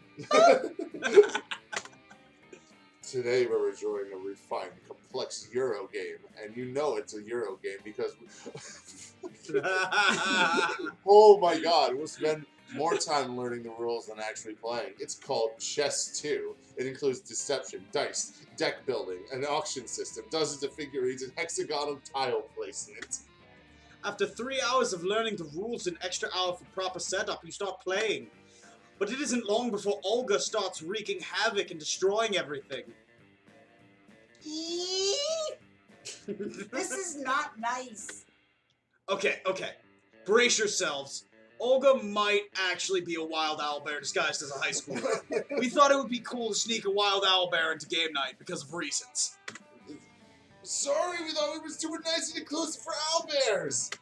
Today we're enjoying a refined, complex Euro game, and you know it's a Euro game because... Oh my god, we'll spend more time learning the rules than actually playing. It's called Chess 2. It includes deception, dice, deck building, an auction system, dozens of figurines, and hexagonal tile placement. After 3 hours of learning the rules and extra hour for proper setup, you start playing. But it isn't long before Olga starts wreaking havoc and destroying everything. This is not nice. Okay. Brace yourselves. Olga might actually be a wild owlbear disguised as a high schooler. We thought it would be cool to sneak a wild owlbear into game night because of reasons. Sorry, we thought it was too nice and inclusive for owlbears!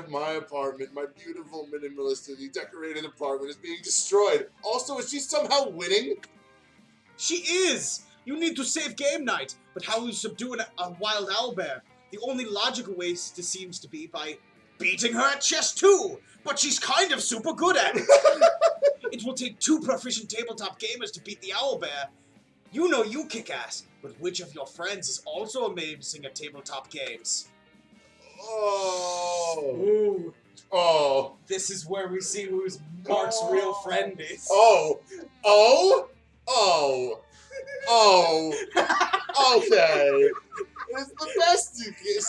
My apartment, my beautiful minimalistically decorated apartment is being destroyed. Also, is she somehow winning? She is! You need to save game night, but how will you subdue a wild owlbear? The only logical way seems to be by beating her at chess too, but she's kind of super good at it. It will take 2 proficient tabletop gamers to beat the owlbear. You know you kick ass, but which of your friends is also amazing at tabletop games? Oh. Ooh. Oh. This is where we see who Mark's real friend is. Oh. Okay. It's the best at games.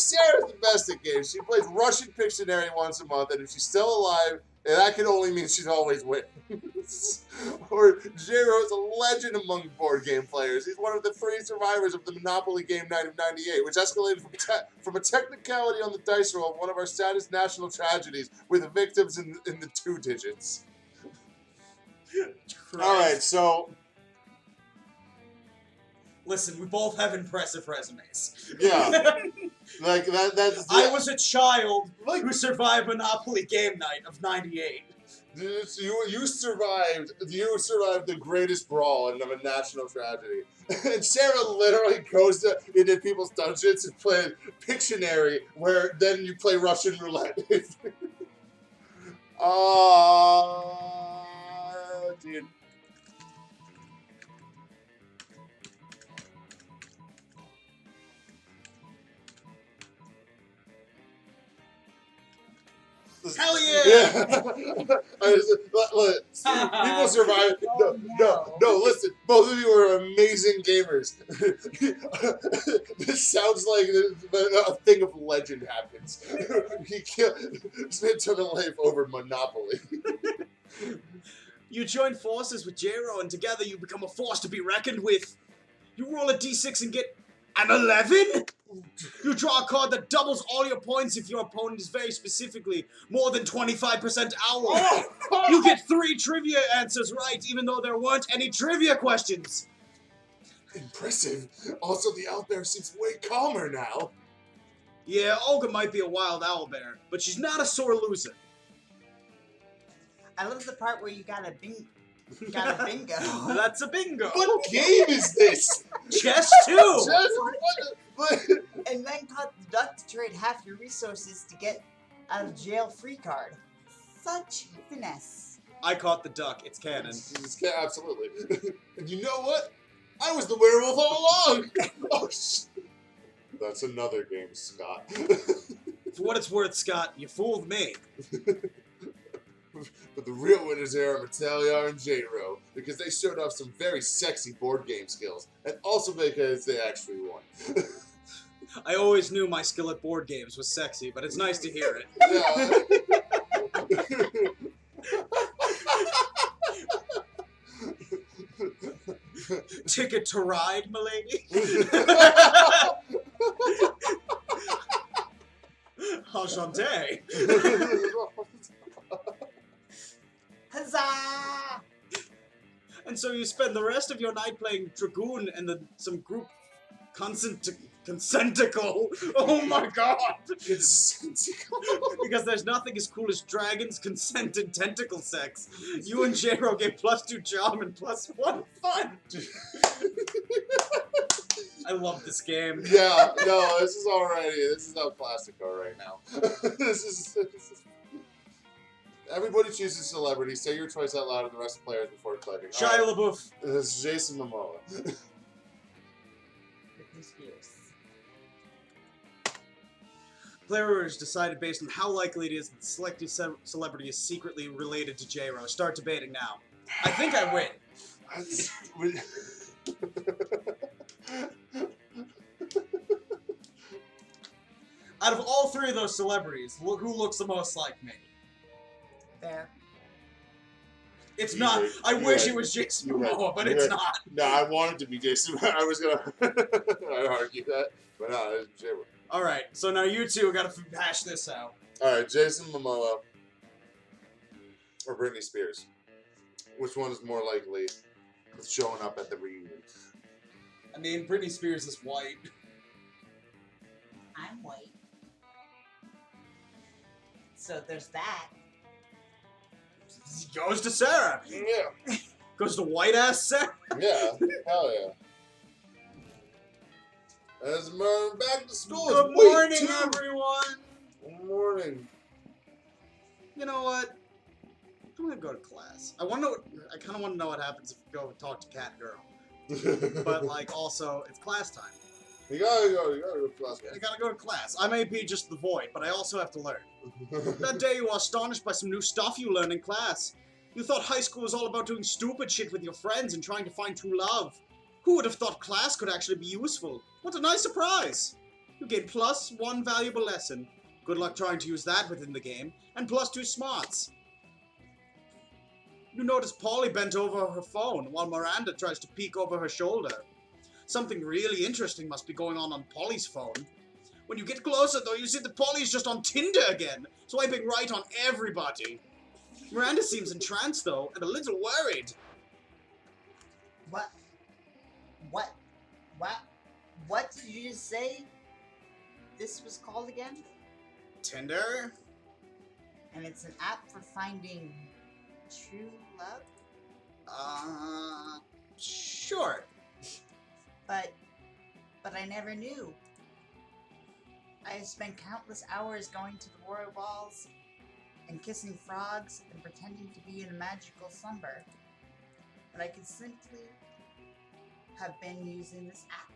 Sarah's the best at games. She plays Russian Pictionary once a month, and if she's still alive, that can only mean she's always winning. Or J-Ro's a legend among board game players. He's one of the 3 survivors of the Monopoly game night of '98, which escalated from a technicality on the dice roll of one of our saddest national tragedies, with victims in the 2 digits. Alright, so... Listen, we both have impressive resumes. Yeah. Like, that's... I was a child who survived Monopoly game night of '98. You survived the greatest brawl in a national tragedy. And Sarah literally goes into people's dungeons and plays Pictionary, where then you play Russian roulette. Dude. Hell yeah! People survive. No, listen. Both of you are amazing gamers. This sounds like a thing of legend happens. This man took a life over Monopoly. You join forces with J-Ro, and together you become a force to be reckoned with. You roll a d6 and get an 11? You draw a card that doubles all your points if your opponent is very specifically more than 25% owl. You get 3 trivia answers right, even though there weren't any trivia questions. Impressive. Also, the owlbear seems way calmer now. Yeah, Olga might be a wild owlbear, but she's not a sore loser. I love the part where you got a bingo. That's a bingo. What game is this? Chess 2! And then caught the duck to trade half your resources to get out of jail free card. Such finesse. I caught the duck. It's canon. Absolutely. And you know what? I was the werewolf all along. Oh, that's another game, Scott. For what it's worth, Scott, you fooled me. But the real winners here are Mettaliar and J-Ro, because they showed off some very sexy board game skills, and also because they actually won. I always knew my skill at board games was sexy, but it's nice to hear it. Ticket to ride, milady? Enchanté. Huzzah! And so you spend the rest of your night playing Dragoon and some group consenticle. Oh my god! Consenticle? Because there's nothing as cool as dragons, consent, and tentacle sex. You and J-Ro get +2 charm and +1 fun. I love this game. Yeah, no, this is how classic right now. This is everybody chooses a celebrity. Say your choice out loud and the rest of the players before clicking. Shia LaBeouf. This is Jason Momoa. Britney Spears. Players decided based on how likely it is that the selected celebrity is secretly related to J-Ro. Start debating now. I think I win. Out of all 3 of those celebrities, who looks the most like me? There. It's not. I wish it was Jason Momoa, but it's not. No, I wanted to be Jason. I was gonna argue that, but no, it's J-Ro. All right, so now you two gotta hash this out. All right, Jason Momoa or Britney Spears. Which one is more likely of showing up at the reunion? I mean, Britney Spears is white. I'm white. So there's that. Goes to Sarah. Yeah. Goes to white ass Sarah. Yeah. Hell yeah. As we're back to school. Good morning, everyone. Good morning. You know what? I'm gonna go to class. I kind of want to know what happens if you go talk to Cat Girl. But like, also, it's class time. You gotta go to class, I man. gotta go to class. I may be just the void, but I also have to learn. That day you were astonished by some new stuff you learned in class. You thought high school was all about doing stupid shit with your friends and trying to find true love. Who would have thought class could actually be useful? What a nice surprise! You gained +1 valuable lesson. Good luck trying to use that within the game. And +2 smarts. You notice Polly bent over her phone while Miranda tries to peek over her shoulder. Something really interesting must be going on Polly's phone. When you get closer, though, you see that Polly's just on Tinder again, swiping right on everybody. Miranda seems entranced, though, and a little worried. What? What did you just say this was called again? Tinder? And it's an app for finding true love? Sure. But I never knew. I have spent countless hours going to the royal balls and kissing frogs and pretending to be in a magical slumber. But I could simply have been using this app.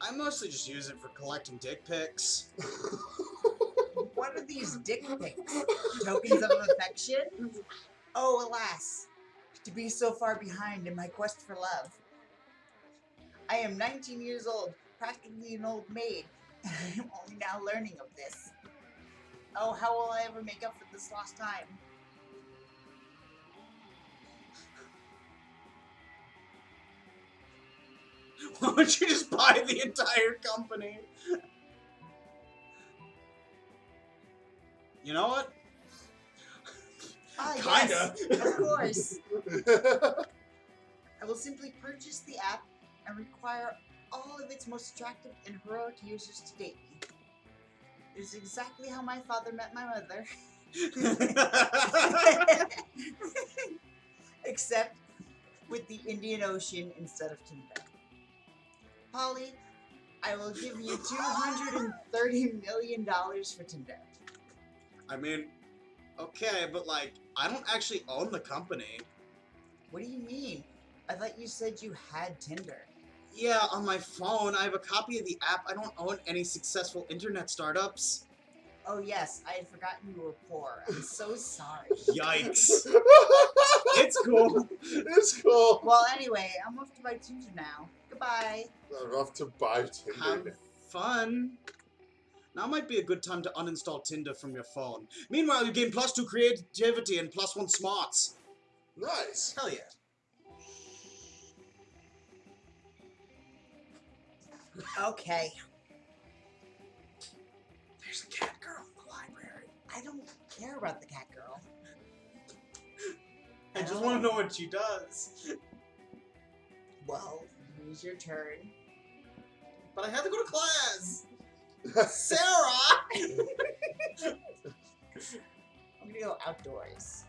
I mostly just use it for collecting dick pics. What are these dick pics? Tokens of affection? Oh, alas, to be so far behind in my quest for love. I am 19 years old, practically an old maid, and I am only now learning of this. Oh, how will I ever make up for this lost time? Why don't you just buy the entire company? You know what? Ah, Kinda. yes, of course. I will simply purchase the app and require all of its most attractive and heroic users to date me. It is exactly how my father met my mother. Except with the Indian Ocean instead of Tinder. Polly, I will give you $230 million for Tinder. I mean, okay, but like, I don't actually own the company. What do you mean? I thought you said you had Tinder. Yeah, on my phone, I have a copy of the app. I don't own any successful internet startups. Oh yes, I had forgotten you were poor. I'm so sorry. Yikes. It's cool. It's cool. Well, anyway, I'm off to buy Tinder now. Goodbye. I'm off to buy Tinder. Have fun. Now might be a good time to uninstall Tinder from your phone. Meanwhile, you gain +2 creativity and +1 smarts. Nice. Hell yeah. Okay. There's a cat girl in the library. I don't care about the cat girl. I just want to know what she does. Well, here's your turn. But I have to go to class. Sarah! I'm gonna go outdoors.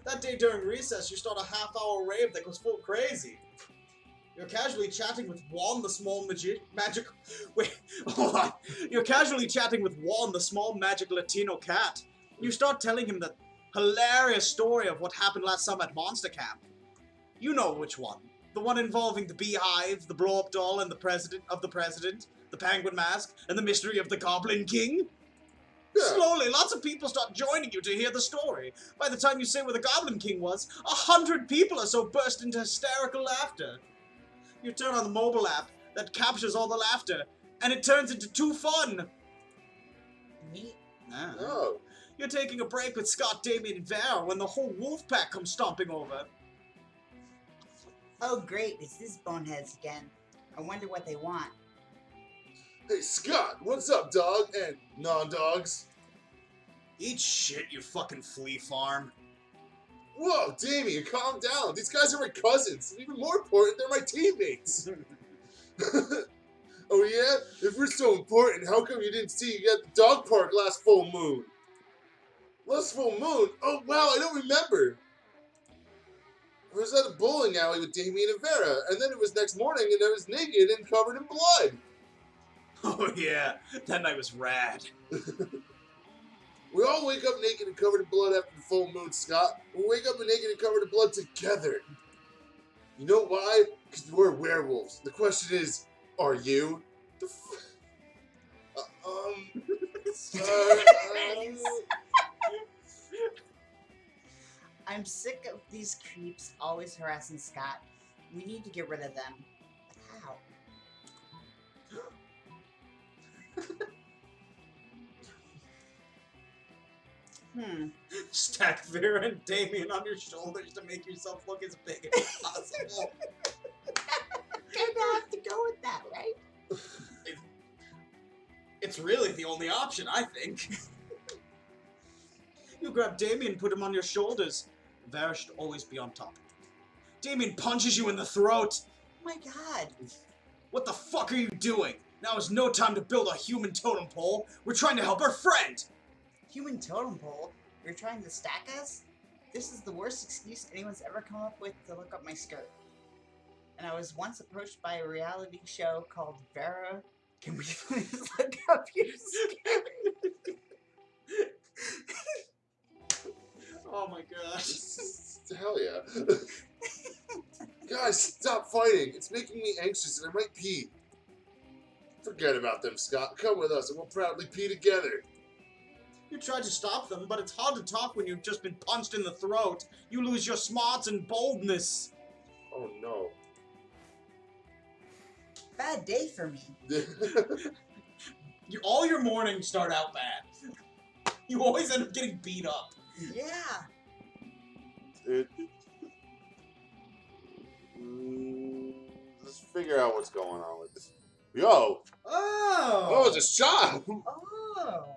That day during recess, you start a half-hour rave that goes full crazy. You're casually chatting with Juan, the small magic... Wait, hold on. You're casually chatting with Juan, the small magic Latino cat. You start telling him that hilarious story of what happened last summer at Monster Camp. You know which one. The one involving the beehive, the blow-up doll, and the president, the penguin mask, and the mystery of the Goblin King. Yeah. Slowly, lots of people start joining you to hear the story. By the time you say where the Goblin King was, 100 people or so burst into hysterical laughter. You turn on the mobile app that captures all the laughter, and it turns into too fun. Neat. Oh. You're taking a break with Scott, Damien, and Vera when the whole wolf pack comes stomping over. Oh great, it's these boneheads again. I wonder what they want. Hey, Scott, what's up, dog? And non-dogs? Eat shit, you fucking flea farm. Whoa, Damien, calm down. These guys are my cousins. And even more important, they're my teammates. Oh, yeah? If we're so important, how come you didn't see you at the dog park last full moon? Last full moon? Oh, wow, I don't remember. I was at a bowling alley with Damien and Vera, and then it was next morning and I was naked and covered in blood. Oh yeah, that night was rad. We all wake up naked and covered in blood after the full moon, Scott. We wake up naked and covered in blood together. You know why? Because we're werewolves. The question is, Are you? The I'm sick of these creeps always harassing Scott. We need to get rid of them. But how? Stack Vera and Damien on your shoulders to make yourself look as big as possible. Kinda have to go with that, right? It's really the only option, I think. You grab Damien and put him on your shoulders. Vera should always be on top. Damien punches you in the throat. Oh my god. What the fuck are you doing? Now is no time to build a human totem pole. We're trying to help our friend. Human totem pole? You're trying to stack us? This is the worst excuse anyone's ever come up with to look up my skirt. And I was once approached by a reality show called Vera. Can we please look up your skirt? Oh my gosh. Hell yeah. Guys, stop fighting. It's making me anxious and I might pee. Forget about them, Scott. Come with us and we'll proudly pee together. You tried to stop them, but it's hard to talk when you've just been punched in the throat. You lose your smarts and boldness. Oh no. Bad day for me. All your mornings start out bad. You always end up getting beat up. Yeah. Let's figure out what's going on with this. Yo! Oh! Oh, it's a shop! Oh.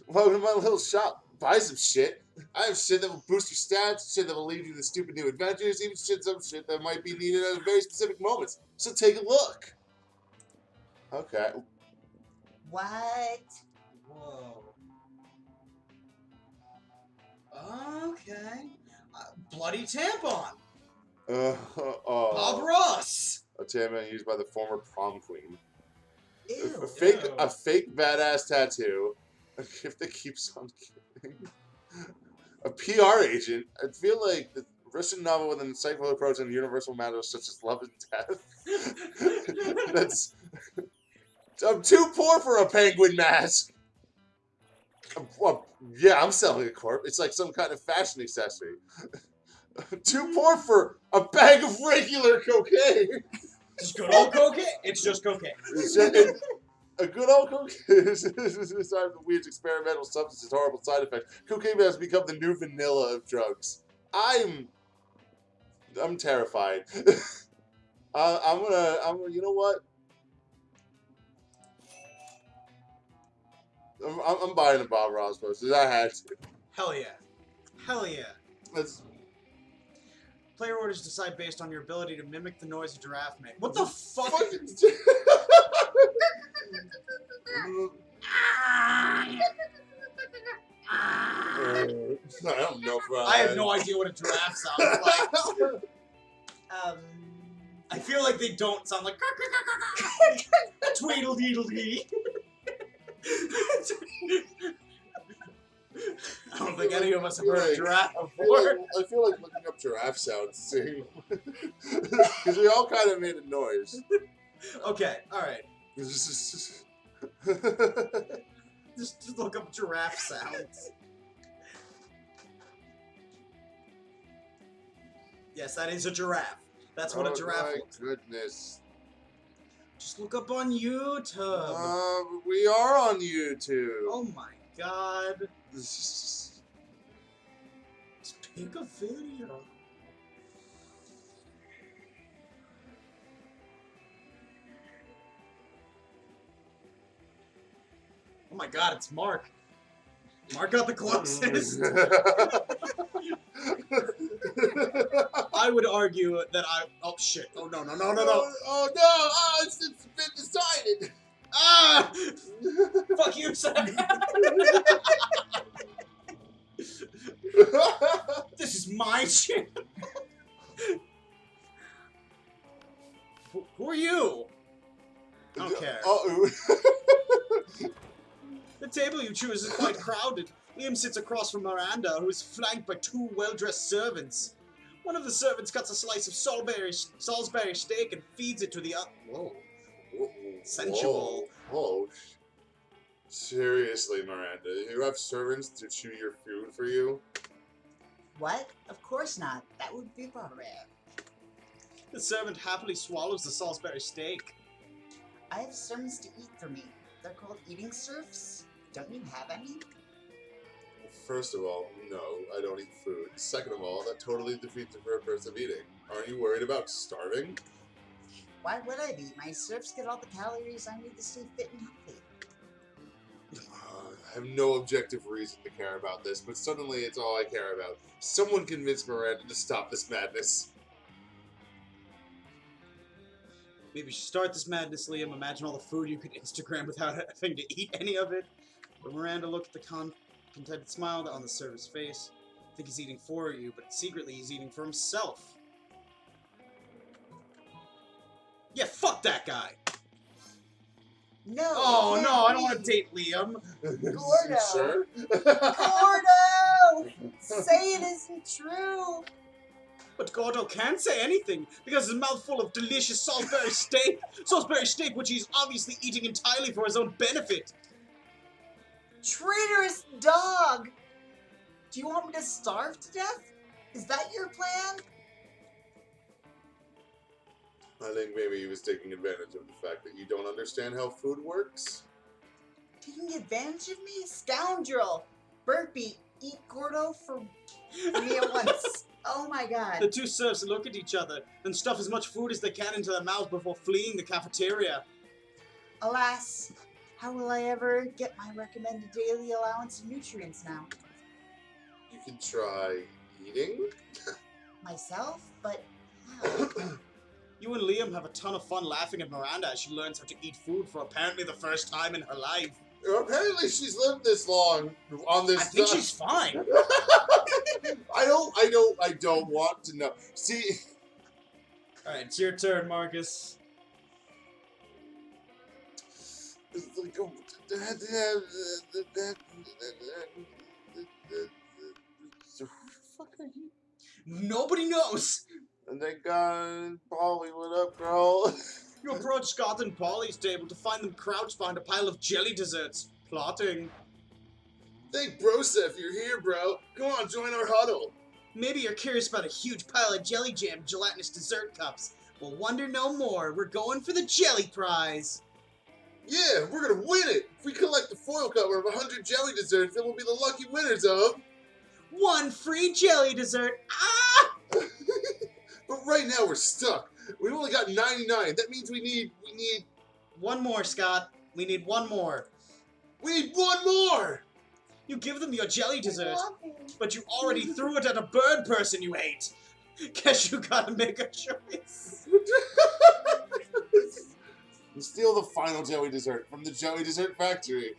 Welcome to my little shop. Buy some shit. I have shit that will boost your stats, shit that will lead you to stupid new adventures, even some shit that might be needed at very specific moments. So take a look. Okay. What? Whoa. Okay. Bloody tampon. Bob Ross. A tampon used by the former prom queen. Ew. A fake badass tattoo. A gift that keeps on giving. A PR agent. I feel like the Russian novel with an insightful approach on universal matters such as love and death. That's. I'm too poor for a penguin mask. Yeah, I'm selling a corp. It's like some kind of fashion accessory. Too poor for a bag of regular cocaine. Just good old cocaine? It's just cocaine. A good old cocaine. Aside from the weird experimental substances, horrible side effects, cocaine has become the new vanilla of drugs. I'm terrified. I'm gonna. You know what? I'm buying the Bob Ross posters. I had to. Hell yeah. Hell yeah. Let's. Player orders decide based on your ability to mimic the noise a giraffe makes. What the fuck? I don't know, bro. I have no idea what a giraffe sounds like. I feel like they don't sound like tweedledee. I don't think any of us have heard a giraffe before. I feel like looking up giraffe sounds too. Because we all kind of made a noise. Okay, alright. Just look up giraffe sounds. Yes, that is a giraffe. That's what a giraffe looks like. Oh my goodness. Just look up on YouTube. We are on YouTube. Oh my god. Just pick a video. Oh my god, it's Mark. Mark got the closest. I would argue that oh shit. Oh no. Oh no. Oh, it's been decided. Ah! Fuck you, son. This is my shit. Who are you? I don't care. The table you choose is quite crowded. Liam sits across from Miranda, who is flanked by two well-dressed servants. One of the servants cuts a slice of Salisbury steak and feeds it to the other. Whoa. sensual. Whoa. Seriously, Miranda, you have servants to chew your food for you? What? Of course not. That would be barbaric. The servant happily swallows the Salisbury steak. I have servants to eat for me. They're called eating serfs. Don't you have any? First of all, no, I don't eat food. Second of all, that totally defeats the purpose of eating. Aren't you worried about starving? Why would I be? My serfs get all the calories I need to stay fit and healthy. I have no objective reason to care about this, but suddenly it's all I care about. Someone convince Miranda to stop this madness. Maybe you should start this madness, Liam. Imagine all the food you could Instagram without having to eat any of it. But Miranda looked at the contented smile on the server's face. I think he's eating for you, but secretly he's eating for himself. Yeah, fuck that guy! No. Oh no, I don't want to date Liam. Gordo. Sure? Gordo! Say it isn't true. But Gordo can't say anything because his mouth full of delicious Salisbury steak. Salisbury steak, which he's obviously eating entirely for his own benefit. Traitorous dog! Do you want me to starve to death? Is that your plan? I think maybe he was taking advantage of the fact that you don't understand how food works. Taking advantage of me? Scoundrel! Burpee, eat Gordo for me at once. Oh my god. The two serfs look at each other and stuff as much food as they can into their mouths before fleeing the cafeteria. Alas, how will I ever get my recommended daily allowance of nutrients now? You can try eating? Myself? But how? You and Liam have a ton of fun laughing at Miranda as she learns how to eat food for apparently the first time in her life. Apparently she's lived this long on this I think she's fine. I don't want to know. See, Alright, it's your turn, Marcus. it's like, who the fuck are you? Nobody knows! And they got Polly, what up, girl? You approach Scott and Polly's table to find them crouched behind a pile of jelly desserts, plotting. Thank Broseph, you're here, bro. Come on, join our huddle. Maybe you're curious about a huge pile of jelly jam gelatinous dessert cups. Well, wonder no more. We're going for the jelly prize. Yeah, we're gonna win it. If we collect the foil cover of 100 jelly desserts, then we'll be the lucky winners of... One free jelly dessert. Ah! But right now we're stuck. We've only got 99. That means we need... One more, Scott. We need one more. We need one more! You give them your jelly dessert, but you already threw it at a bird person you hate. Guess you gotta make a choice. Steal the final jelly dessert from the jelly dessert factory.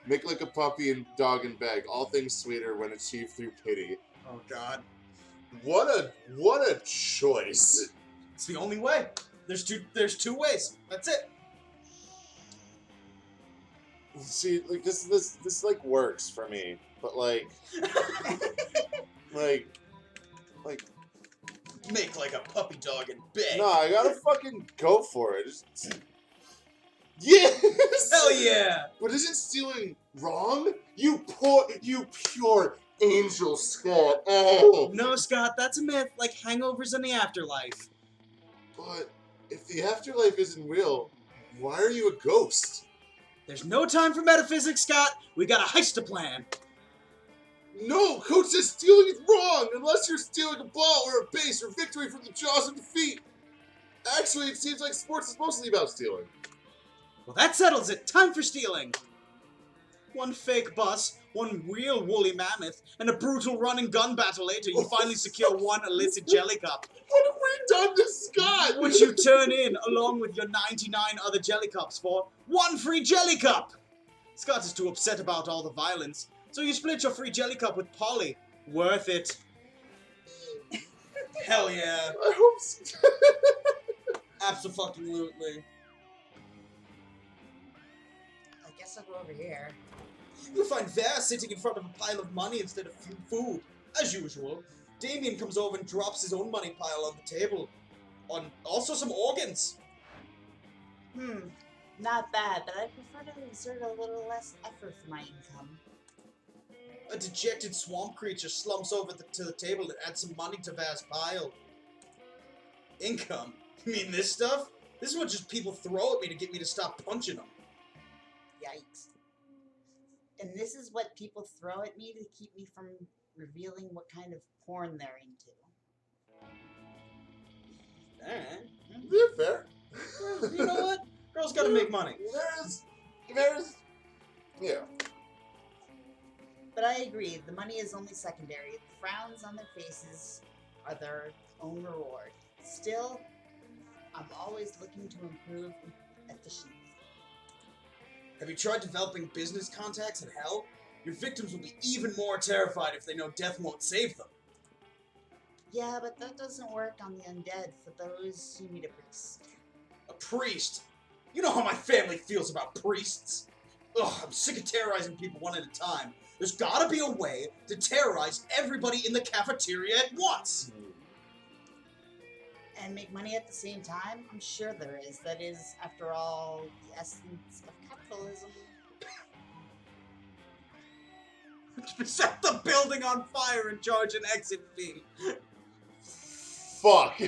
Make like a puppy and dog and beg. All things sweeter when achieved through pity. Oh, God. What a choice. It's the only way. There's two ways. That's it. See, like this like works for me, but like Make like a puppy dog and beg. no, I gotta fucking go for it. Yes! Hell yeah! But isn't stealing wrong? You pure angel, Scott. Oh. No, Scott, that's a myth, like hangovers in the afterlife. But if the afterlife isn't real, why are you a ghost? There's no time for metaphysics, Scott. We got a heist to plan. No, Coach says stealing is wrong unless you're stealing a ball or a base or victory from the jaws of defeat. Actually, it seems like sports is mostly about stealing. Well, that settles it. Time for stealing. One fake bus, one real woolly mammoth, and a brutal run and gun battle later, you finally secure one illicit jelly cup. What have we done to Scott? Which you turn in along with your 99 other jelly cups for one free jelly cup. Scott is too upset about all the violence, so you split your free jelly cup with Polly. Worth it. Hell yeah. I hope so. Abso-fucking-lutely. I guess I'll go over here. You find Vera sitting in front of a pile of money instead of food. As usual, Damien comes over and drops his own money pile on the table. Also some organs. Not bad, but I prefer to exert a little less effort for my income. A dejected swamp creature slumps over to the table and adds some money to Vaz's pile. Income? You mean this stuff? This is what just people throw at me to get me to stop punching them. Yikes. And this is what people throw at me to keep me from revealing what kind of porn they're into. Alright. Yeah, fair. You know what? Girls gotta make money. There's, yeah. But I agree, the money is only secondary. The frowns on their faces are their own reward. Still, I'm always looking to improve efficiency. Have you tried developing business contacts in hell? Your victims will be even more terrified if they know death won't save them. Yeah, but that doesn't work on the undead. For those, you need a priest. A priest? You know how my family feels about priests. Ugh, I'm sick of terrorizing people one at a time. There's gotta be a way to terrorize everybody in the cafeteria at once. And make money at the same time? I'm sure there is. That is, after all, the essence of capitalism. Set the building on fire and charge an exit fee. Fuck.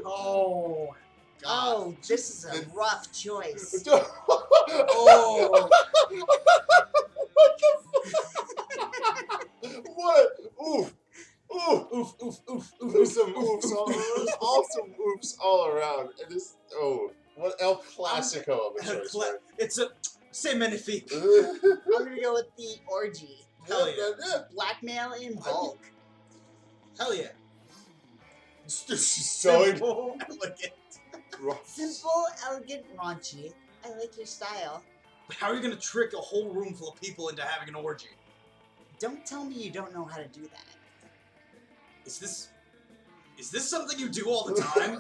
Oh. God. Oh, this is a rough choice. Oh. What the fuck? What? Oof. Oof. Oof, oof, oof, oof. There's some oofs all, there's all some oofs all around. And this, what El Clasico of a choice, man. It's a... C'est magnifique. I'm gonna go with the orgy. Hell yeah. Blackmail in bulk. Hell yeah. She's so Simple, elegant. Simple, elegant, raunchy. I like your style. How are you gonna trick a whole room full of people into having an orgy? Don't tell me you don't know how to do that. Is this something you do all the time?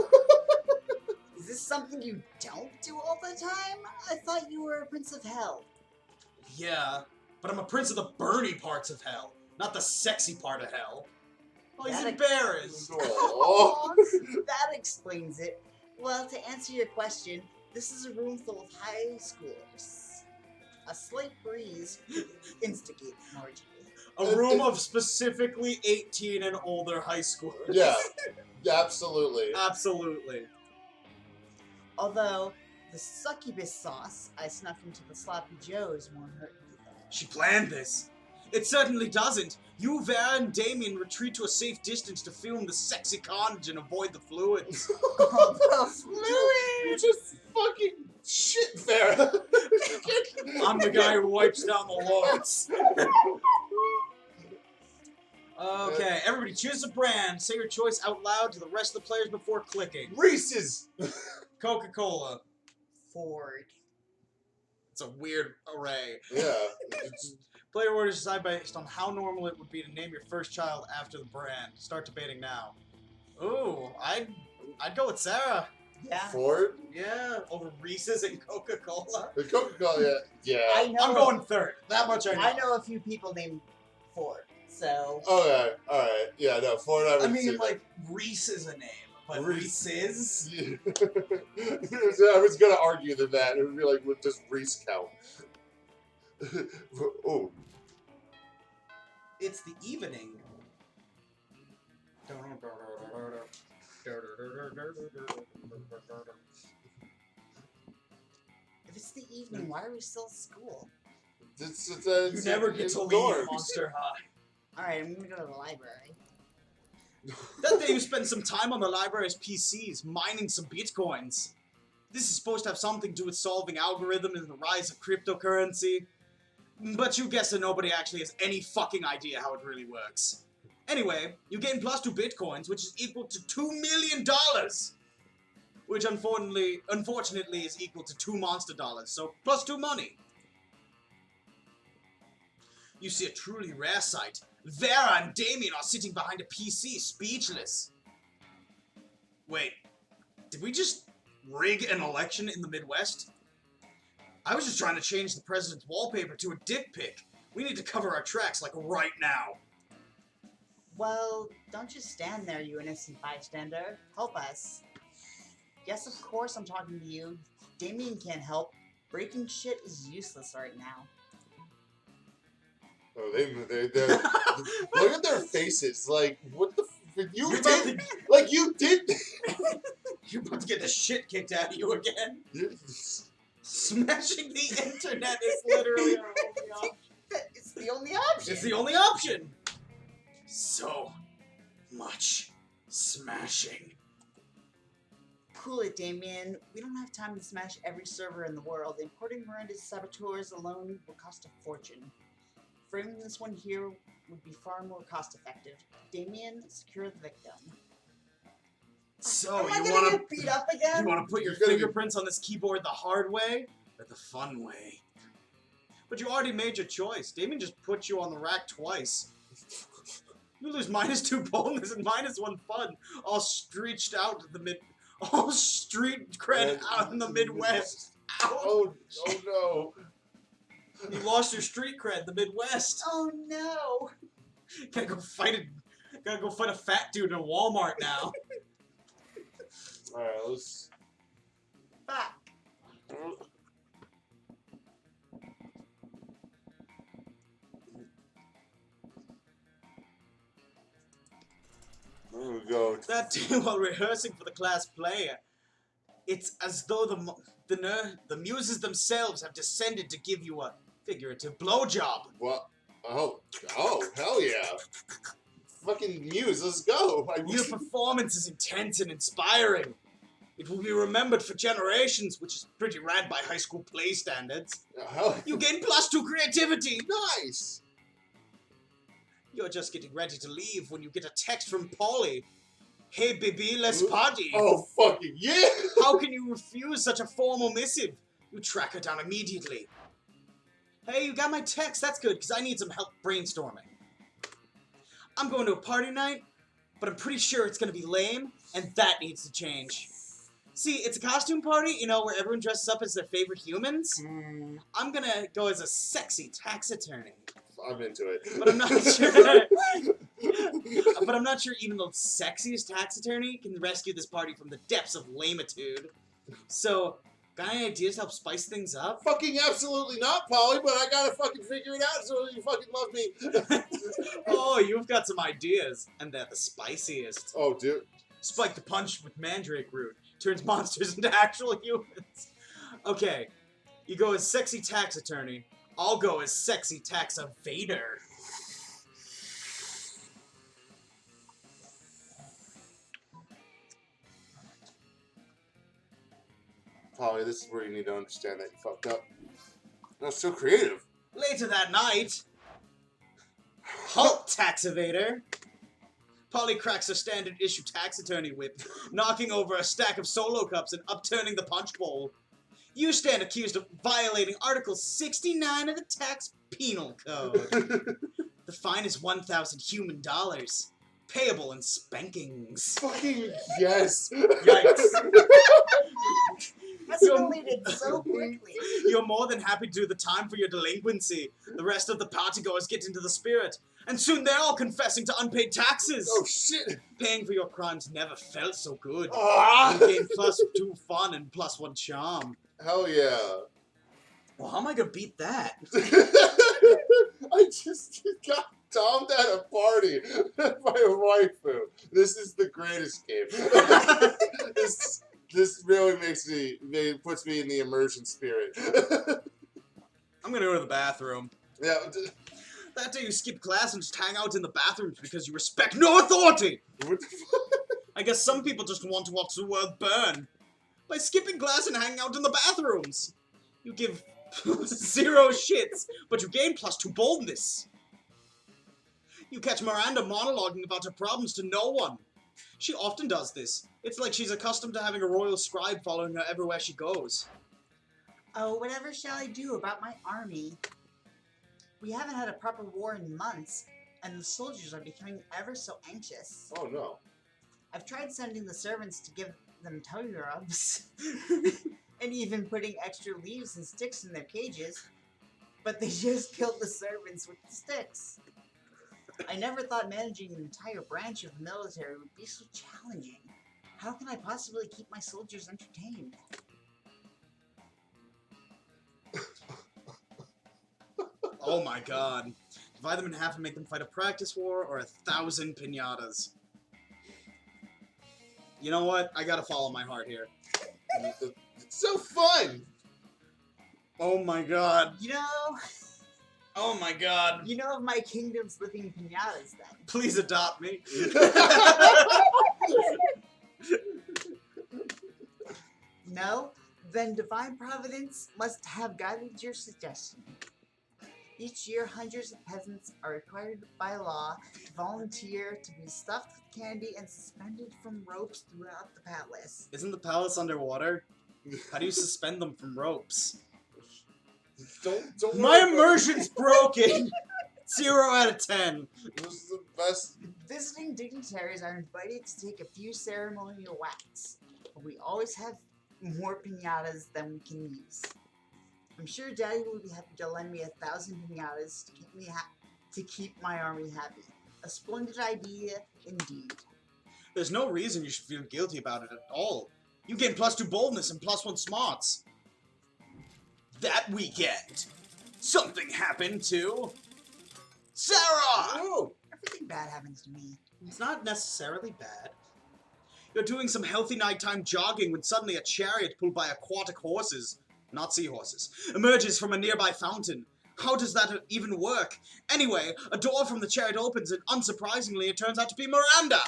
Is this something you don't do all the time? I thought you were a prince of hell. Yeah, but I'm a prince of the burny parts of hell, not the sexy part of hell. Oh, he's embarrassed. Oh. That explains it. Well, to answer your question, this is a room full of high schoolers. A slight breeze could instigate an orgy. A room of specifically 18 and older high schoolers. Yeah, absolutely. Absolutely. Although, the succubus sauce I snuck into the sloppy joes won't hurt you though. She planned this. It certainly doesn't. You, Vera, and Damien retreat to a safe distance to film the sexy carnage and avoid the fluids. Oh, the fluid! You just fucking shit, Farrah. I'm the guy who wipes down the lords. Okay, everybody choose a brand. Say your choice out loud to the rest of the players before clicking. Reese's. Coca-Cola. Ford. It's a weird array. Yeah. Player orders decide based on how normal it would be to name your first child after the brand. Start debating now. Ooh, I'd go with Sarah. Yeah. Ford. Yeah, over Reese's and Coca-Cola. The Coca-Cola. Yeah. I know. I'm going third. That much I know. I know a few people named Ford, so. Okay. All right. Yeah. No. Ford. I mean, like Reese is a name, but Reese's. Yeah. I was gonna argue that it would be like, does Reese count? Oh. It's the evening. If it's the evening, why are we still at school? You never get to leave Monster High. Alright, I'm gonna go to the library. That day you spend some time on the library's PCs, mining some bitcoins. This is supposed to have something to do with solving algorithms and the rise of cryptocurrency. But you guess that nobody actually has any fucking idea how it really works. Anyway, you gain +2 bitcoins, which is equal to $2 million! Which unfortunately is equal to 2 monster dollars, so +2 money. You see a truly rare sight. Vera and Damien are sitting behind a PC, speechless. Wait, did we just rig an election in the Midwest? I was just trying to change the president's wallpaper to a dick pic. We need to cover our tracks, like, right now. Well, don't just stand there, you innocent bystander. Help us. Yes, of course I'm talking to you. Damien can't help. Breaking shit is useless right now. Oh, they're look at their faces. Like, what the? You did. Like, you did. You're about to get the shit kicked out of you again. Smashing the internet is literally our only option. It's the only option. It's the only option. So much smashing. Cool it, Damien. We don't have time to smash every server in the world. Importing Miranda's saboteurs alone will cost a fortune. Framing this one here would be far more cost effective. Damien, secure the victim. So Am I you gonna want get beat up again? to put your fingerprints on this keyboard the hard way or the fun way? But you already made your choice. Damien just put you on the rack twice. You lose -2 boldness and -1 fun, all street cred out in the Midwest. Oh no. You lost your street cred, the Midwest. Oh no! Gotta go fight a fat dude in a Walmart now. Alright, let's... Fuck. There we go. That day while rehearsing for the class play, it's as though the muses themselves have descended to give you a figurative blowjob. What? Oh, hell yeah. Fucking Muse, let's go. Your performance is intense and inspiring. It will be remembered for generations, which is pretty rad by high school play standards. You gain +2 creativity. Nice. You're just getting ready to leave when you get a text from Polly. Hey, baby, let's party. Oh, fucking yeah. How can you refuse such a formal missive? You track her down immediately. Hey, you got my text? That's good, because I need some help brainstorming. I'm going to a party night, but I'm pretty sure it's going to be lame, and that needs to change. See, it's a costume party, you know, where everyone dresses up as their favorite humans. I'm going to go as a sexy tax attorney. I'm into it. But I'm not sure. But I'm not sure even the sexiest tax attorney can rescue this party from the depths of lamitude. So, got any ideas to help spice things up? Fucking absolutely not, Polly, but I gotta fucking figure it out so you fucking love me. Oh, you've got some ideas, and they're the spiciest. Oh, dude. Spike the punch with mandrake root. Turns monsters into actual humans. Okay, you go as sexy tax attorney. I'll go as sexy tax evader. Polly, this is where you need to understand that you fucked up. That's so creative. Later that night, halt, tax evader. Polly cracks her standard issue tax attorney whip, knocking over a stack of solo cups and upturning the punch bowl. You stand accused of violating Article 69 of the Tax Penal Code. The fine is 1,000 human dollars, payable in spankings. Fucking yes. Yikes. Escalated so quickly. You're more than happy to do the time for your delinquency. The rest of the partygoers get into the spirit, and soon they're all confessing to unpaid taxes. Oh shit. Paying for your crimes never felt so good. Ah. You gain +2 fun and +1 charm. Hell yeah. Well, how am I gonna beat that? I just got domed at a party by a waifu. This is the greatest game. This really puts me in the immersion spirit. I'm gonna go to the bathroom. Yeah. That day you skip class and just hang out in the bathrooms because you respect no authority. What the fuck? I guess some people just want to watch the world burn. By skipping class and hanging out in the bathrooms. You give 0 shits, but you gain +2 boldness. You catch Miranda monologuing about her problems to no one. She often does this. It's like she's accustomed to having a royal scribe following her everywhere she goes. Oh, whatever shall I do about my army? We haven't had a proper war in months, and the soldiers are becoming ever so anxious. Oh no. I've tried sending the servants to give them tummy rubs, and even putting extra leaves and sticks in their cages, but they just killed the servants with the sticks. I never thought managing an entire branch of the military would be so challenging. How can I possibly keep my soldiers entertained? Oh my god. Divide them in half and make them fight a practice war or 1,000 pinatas. You know what? I gotta follow my heart here. It's so fun! Oh my god. You know, Oh my god. you know of my kingdom's living pinatas then. Please adopt me. No? Then divine providence must have guided your suggestion. Each year, hundreds of peasants are required by law to volunteer to be stuffed with candy and suspended from ropes throughout the palace. Isn't the palace underwater? How do you suspend them from ropes? Don't My worry, immersion's broken! 0 out of 10. This is the best. Visiting dignitaries are invited to take a few ceremonial whacks, but we always have more pinatas than we can use. I'm sure Daddy will be happy to lend me 1,000 pinatas to keep my army happy. A splendid idea indeed. There's no reason you should feel guilty about it at all. You gain +2 boldness and +1 smarts. That weekend, something happened to Sarah! Oh, Everything bad happens to me. It's not necessarily bad. You're doing some healthy nighttime jogging when suddenly a chariot pulled by aquatic horses, not seahorses, emerges from a nearby fountain. How does that even work? Anyway, a door from the chariot opens and unsurprisingly it turns out to be Miranda!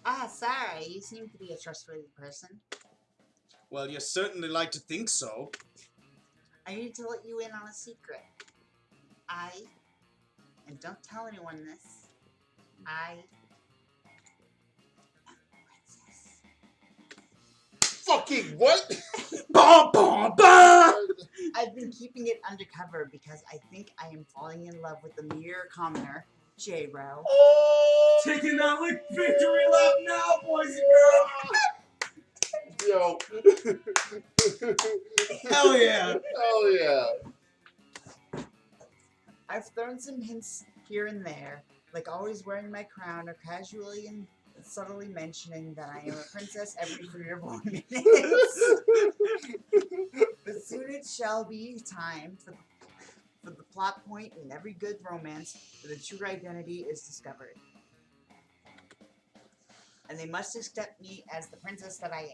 Ah, Sarah, you seem to be a trustworthy person. Well, you certainly like to think so. I need to let you in on a secret. And don't tell anyone this, I am a princess. fucking what? Bah, bah, bah! I've been keeping it undercover because I think I am falling in love with the mere commoner, J-Ro. Oh, Taking that like victory lap now, boys and girls! yo. Hell yeah! Hell yeah. I've thrown some hints here and there, like always wearing my crown or casually and subtly mentioning that I am a princess every 3 or 4 minutes. But soon it shall be time for the plot point in every good romance where the true identity is discovered. And they must accept me as the princess that I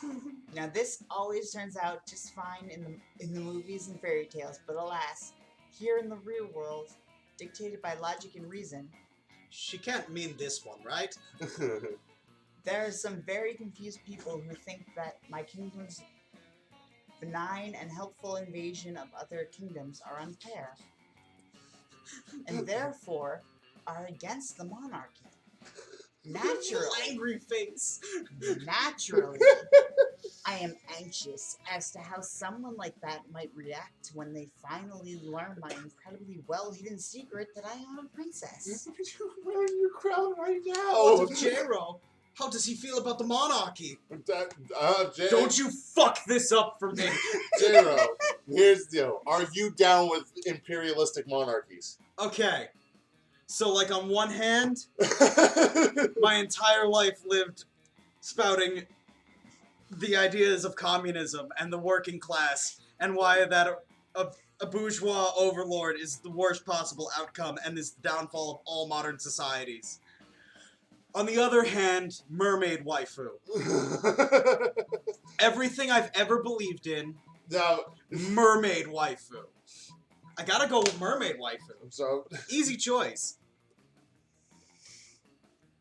am. Now this always turns out just fine in the movies and fairy tales, but alas, here in the real world, dictated by logic and reason, She can't mean this one, right? there are some very confused people who think that my kingdom's benign and helpful invasion of other kingdoms are unfair, and therefore are against the monarchy. Naturally, Angry face. naturally, I am anxious as to how someone like that might react when they finally learn my incredibly well-hidden secret that I am a princess. You're wearing your crown right now. Oh, J-Ro, how does he feel about the monarchy? Don't you fuck this up for me. J-Ro, here's the deal. Are you down with imperialistic monarchies? Okay, so like on one hand, my entire life lived spouting the ideas of communism and the working class and why that a bourgeois overlord is the worst possible outcome and is the downfall of all modern societies. On the other hand, mermaid waifu. Everything I've ever believed in, Now, mermaid waifu. I gotta go with mermaid waifu. so Easy choice.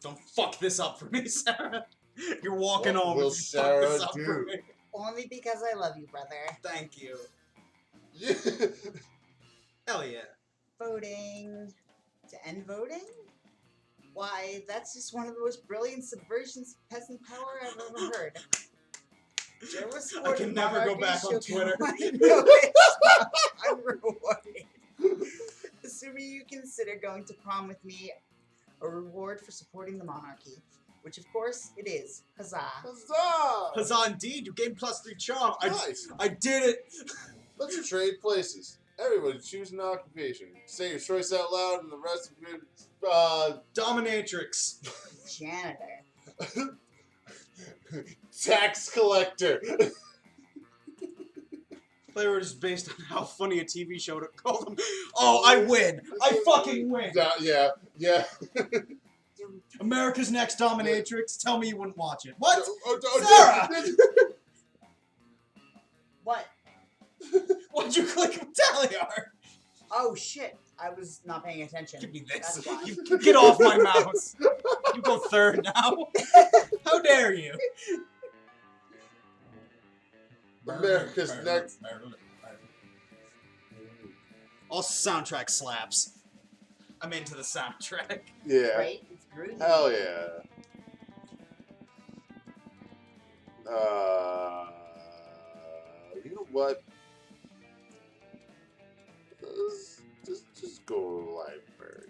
Don't fuck this up for me, Sarah. You're walking What home will if you fuck Sarah this up for do? me. Only because I love you, brother. Thank you. yeah. Hell yeah. Voting. To end voting? Why, that's just one of the most brilliant subversions of peasant power I've ever heard. I can never go back on Twitter. I know it's not unrewarded. Assuming you consider going to prom with me a reward for supporting the monarchy, which of course it is. Huzzah! Huzzah! Huzzah indeed, you gained +3 charm. Nice. I did it. Let's trade places. Everybody choose an occupation. Say your choice out loud, and the rest of it, Dominatrix. Janitor. tax collector. They were just based on how funny a TV show to call them. Oh, I win! I fucking win! Yeah. America's Next Dominatrix. Tell me you wouldn't watch it. What? Sarah! What? Why'd you click Mettaliar? Oh shit! I was not paying attention. Give me this. That's why. You get off my mouse. You go third now. How dare you? America's Next. All soundtrack slaps. I'm into the soundtrack. Yeah. Right? It's groovy. Hell yeah. You know what? Just go to the library.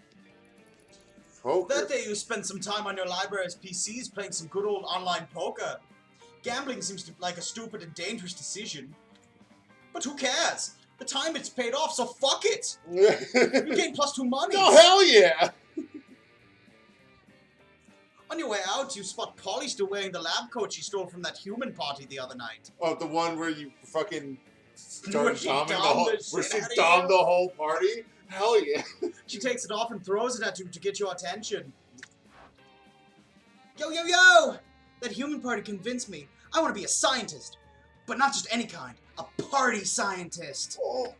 Poker. That day you spent some time on your library's PCs playing some good old online poker. Gambling seems like a stupid and dangerous decision. But who cares? The time it's paid off, so fuck it! You gain +2 money! Oh, hell yeah! On your way out, you spot Polly still wearing the lab coat she stole from that human party the other night. Oh, the one where you fucking Where started she domming the dommed whole, the where shit she outta dommed you? the whole party? Hell yeah. She takes it off and throws it at you to get your attention. Yo, yo, yo! That human party convinced me I want to be a scientist. But not just any kind. A party scientist. Oh.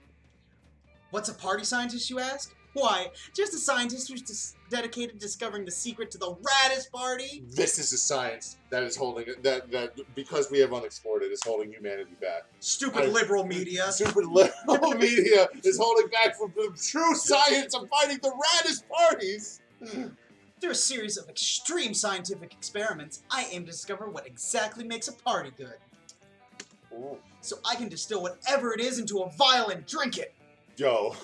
What's a party scientist, you ask? Why, just a scientist who's dedicated to discovering the secret to the raddest party. This is a science that is holding that because we have unexplored it is holding humanity back. Stupid liberal media. Stupid liberal media is holding back from the true science of finding the raddest parties. Through a series of extreme scientific experiments, I aim to discover what exactly makes a party good. Ooh. So I can distill whatever it is into a vial and drink it. Yo.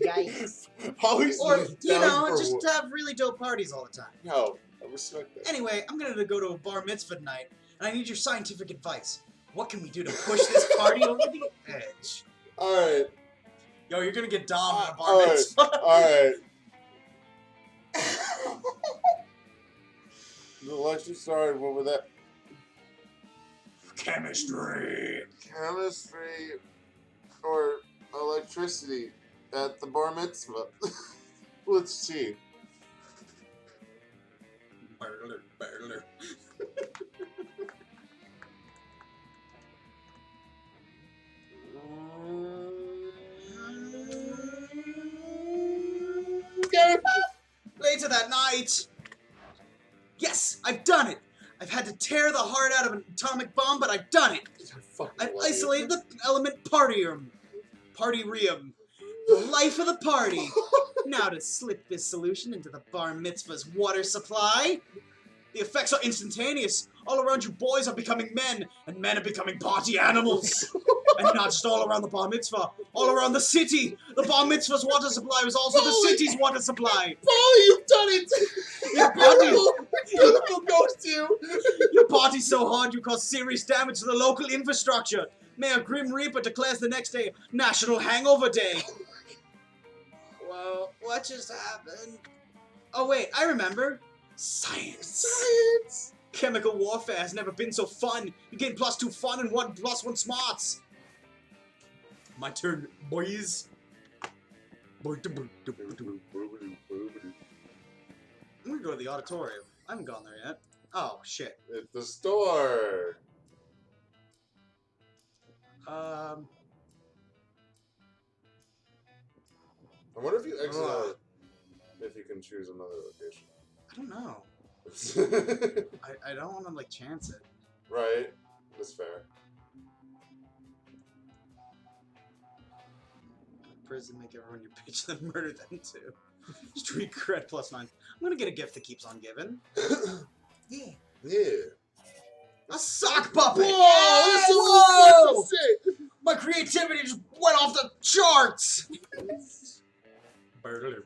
Yikes. Always Or, you down know, for just war. have really dope parties all the time. Yo, I respect that. Anyway, I'm gonna go to a bar mitzvah tonight, and I need your scientific advice. What can we do to push this party over the edge? Alright. Yo, you're gonna get Dom at a bar Alright. mitzvah. Alright. The lecture started, what was that? Chemistry. Chemistry or electricity at the bar mitzvah. Let's see. Burler, burler. Later that night. Yes, I've done it. I've had to tear the heart out of an atomic bomb, but I've done it. I've isolated the element partium. Partirium. The life of the party. Now to slip this solution into the bar mitzvah's water supply. The effects are instantaneous. All around you boys are becoming men, and men are becoming party animals. And not just all around the bar mitzvah, all around the city. The bar mitzvah's water supply was also the city's water supply. Polly, you've done it! Your party, Beautiful ghost you! your party's so hard you cause serious damage to the local infrastructure. Mayor Grim Reaper declares the next day National Hangover Day. Well, what just happened? Oh wait, I remember. Science. Science! Chemical warfare has never been so fun. You gain +2 fun and +1 smarts. My turn, boys. I'm gonna go to the auditorium. I haven't gone there yet. Oh, shit. It's the store! I wonder if you exit out if you can choose another location. don't know. I don't want to, like, chance it. Right? That's fair. Prison, make everyone you bitch, then murder them too. Street cred +9. I'm gonna get a gift that keeps on giving. Yeah. Yeah. A sock puppet! Whoa! This is Whoa! sick! My creativity just went off the charts! You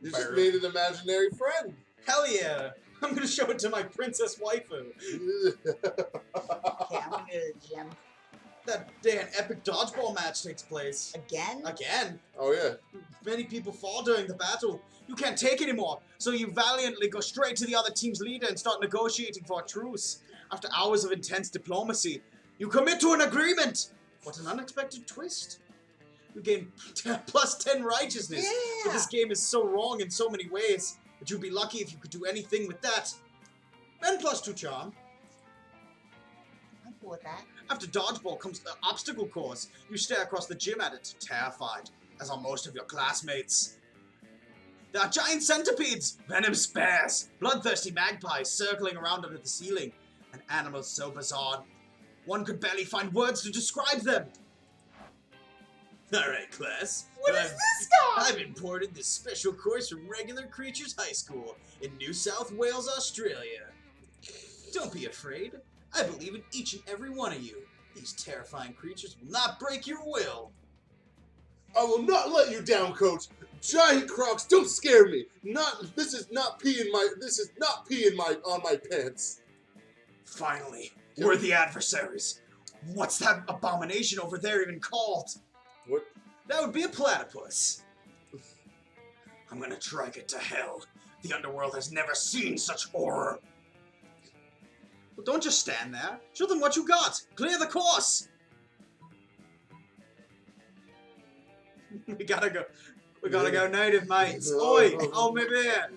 just made an imaginary friend. Hell yeah! I'm gonna show it to my princess waifu. Okay, I'm gonna go to the gym. That day an epic dodgeball match takes place. Again? Again? Oh yeah. Many people fall during the battle. You can't take anymore, so you valiantly go straight to the other team's leader and start negotiating for a truce. After hours of intense diplomacy, you commit to an agreement. What an unexpected twist. You gain plus 10 righteousness. Yeah. But this game is so wrong in so many ways that you'd be lucky if you could do anything with that. And plus 2 charm. I'm cool with that. After dodgeball comes the obstacle course. You stare across the gym at it, terrified, as are most of your classmates. There are giant centipedes, venomous bears, bloodthirsty magpies circling around under the ceiling, and animals so bizarre, one could barely find words to describe them. Alright, class. What is this guy? I've imported this special course from Regular Creatures High School in New South Wales, Australia. Don't be afraid. I believe in each and every one of you. These terrifying creatures will not break your will. I will not let you down, Coach. Giant crocs don't scare me. This is not pee on my pants. Finally, we're the adversaries. What's that abomination over there even called? What? That would be a platypus. I'm gonna drag it to hell. The underworld has never seen such horror. Well, don't just stand there. Show them what you got. Clear the course. We gotta go. We gotta go native, mates. Oi, hold me beer.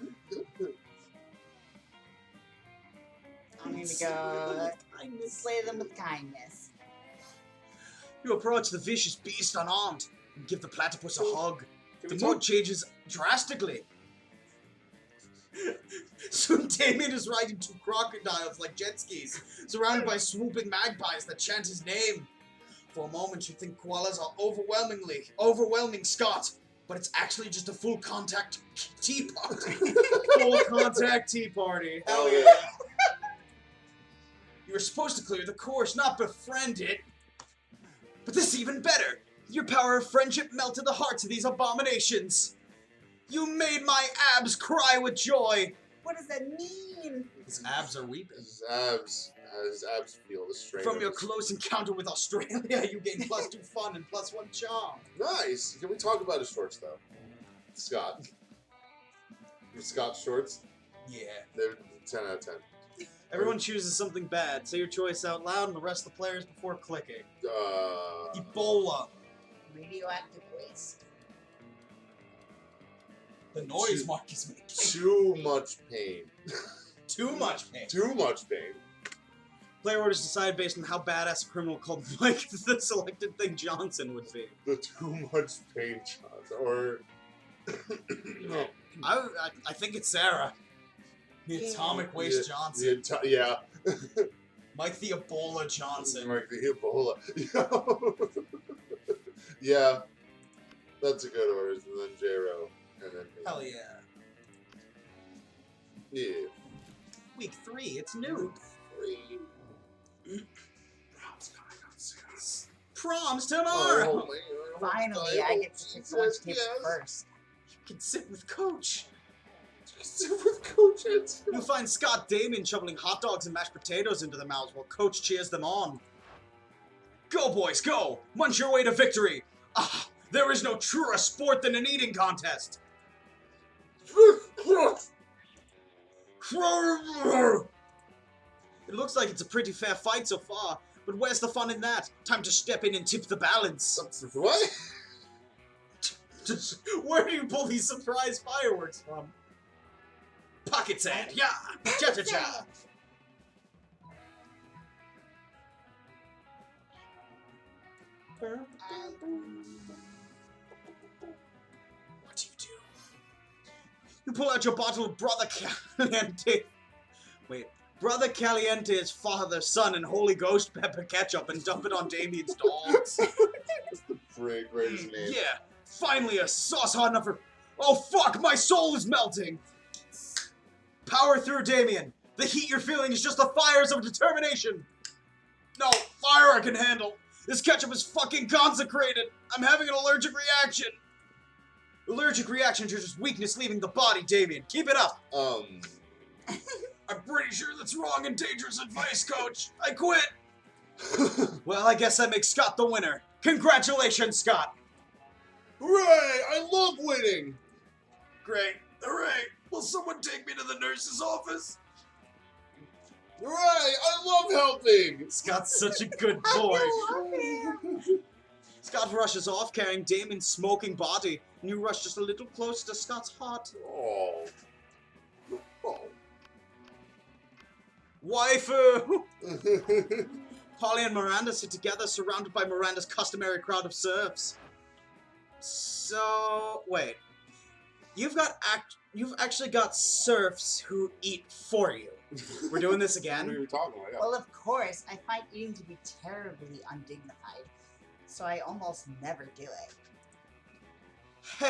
I'm gonna go slay them with kindness. You approach the vicious beast unarmed and give the platypus a hug. The talk- mood changes drastically. Soon Damien is riding 2 crocodiles like jet skis, surrounded by swooping magpies that chant his name. For a moment you think koalas are overwhelming Scott, but it's actually just a full contact tea party. Full contact tea party. Hell yeah. You were supposed to clear the course, not befriend it. But this is even better. Your power of friendship melted the hearts of these abominations. You made my abs cry with joy. What does that mean? His abs are weeping. His abs feel the strain. From your close encounter with Australia, you gain plus 2 fun and plus 1 charm. Nice. Can we talk about his shorts though? Scott. Scott's shorts. Yeah. They're 10 out of 10. Everyone chooses something bad. Say your choice out loud and arrest the players before clicking. Ebola. Radioactive waste. The noise Mark is making. Too much pain. Too much pain. Too much pain. Player orders decide based on how badass a criminal called Mike the selected thing Johnson would be. The too much pain shots. Or... no. I think it's Sarah. The Atomic Waste Johnson. Yeah. Mike the Ebola Johnson. Mike the Ebola. Yeah. That's a good order. And then J-Ro. And then me. Hell yeah. Yeah. Week 3, it's new. Prom's tomorrow! Oh, man. Finally, I get to pick the one to take first. You can sit with Coach. Sit with Coach. You find Scott Damien shoveling hot dogs and mashed potatoes into their mouths while Coach cheers them on. Go, boys, go! Munch your way to victory! Ah, there is no truer sport than an eating contest! It looks like it's a pretty fair fight so far, but where's the fun in that? Time to step in and tip the balance. What? Where do you pull these surprise fireworks from? Pocket sand, yeah! Cha-cha-cha! What do you do? You pull out your bottle of Brother Caliente. Wait. Brother Caliente's Father, Son, and Holy Ghost pepper ketchup and dump it on Damien's dogs. That's the greatest name. Yeah, finally a sauce hot enough for... Oh fuck, my soul is melting! Power through, Damien. The heat you're feeling is just the fires of determination. No, fire I can handle. This ketchup is fucking consecrated. I'm having an allergic reaction. Allergic reactions are just weakness leaving the body, Damien. Keep it up. I'm pretty sure that's wrong and dangerous advice, Coach. I quit. Well, I guess that makes Scott the winner. Congratulations, Scott. Hooray! I love winning! Great. Hooray. Will someone take me to the nurse's office? Right, I love helping. Scott's such a good boy. I love him. Scott rushes off carrying Damon's smoking body, and you rush just a little closer to Scott's heart. Oh. Oh. Waifu! Polly and Miranda sit together, surrounded by Miranda's customary crowd of serfs. So, wait. You've actually got serfs who eat for you. We're doing this What are again? you talking about? Yeah. Well, of course, I find eating to be terribly undignified, so I almost never do it.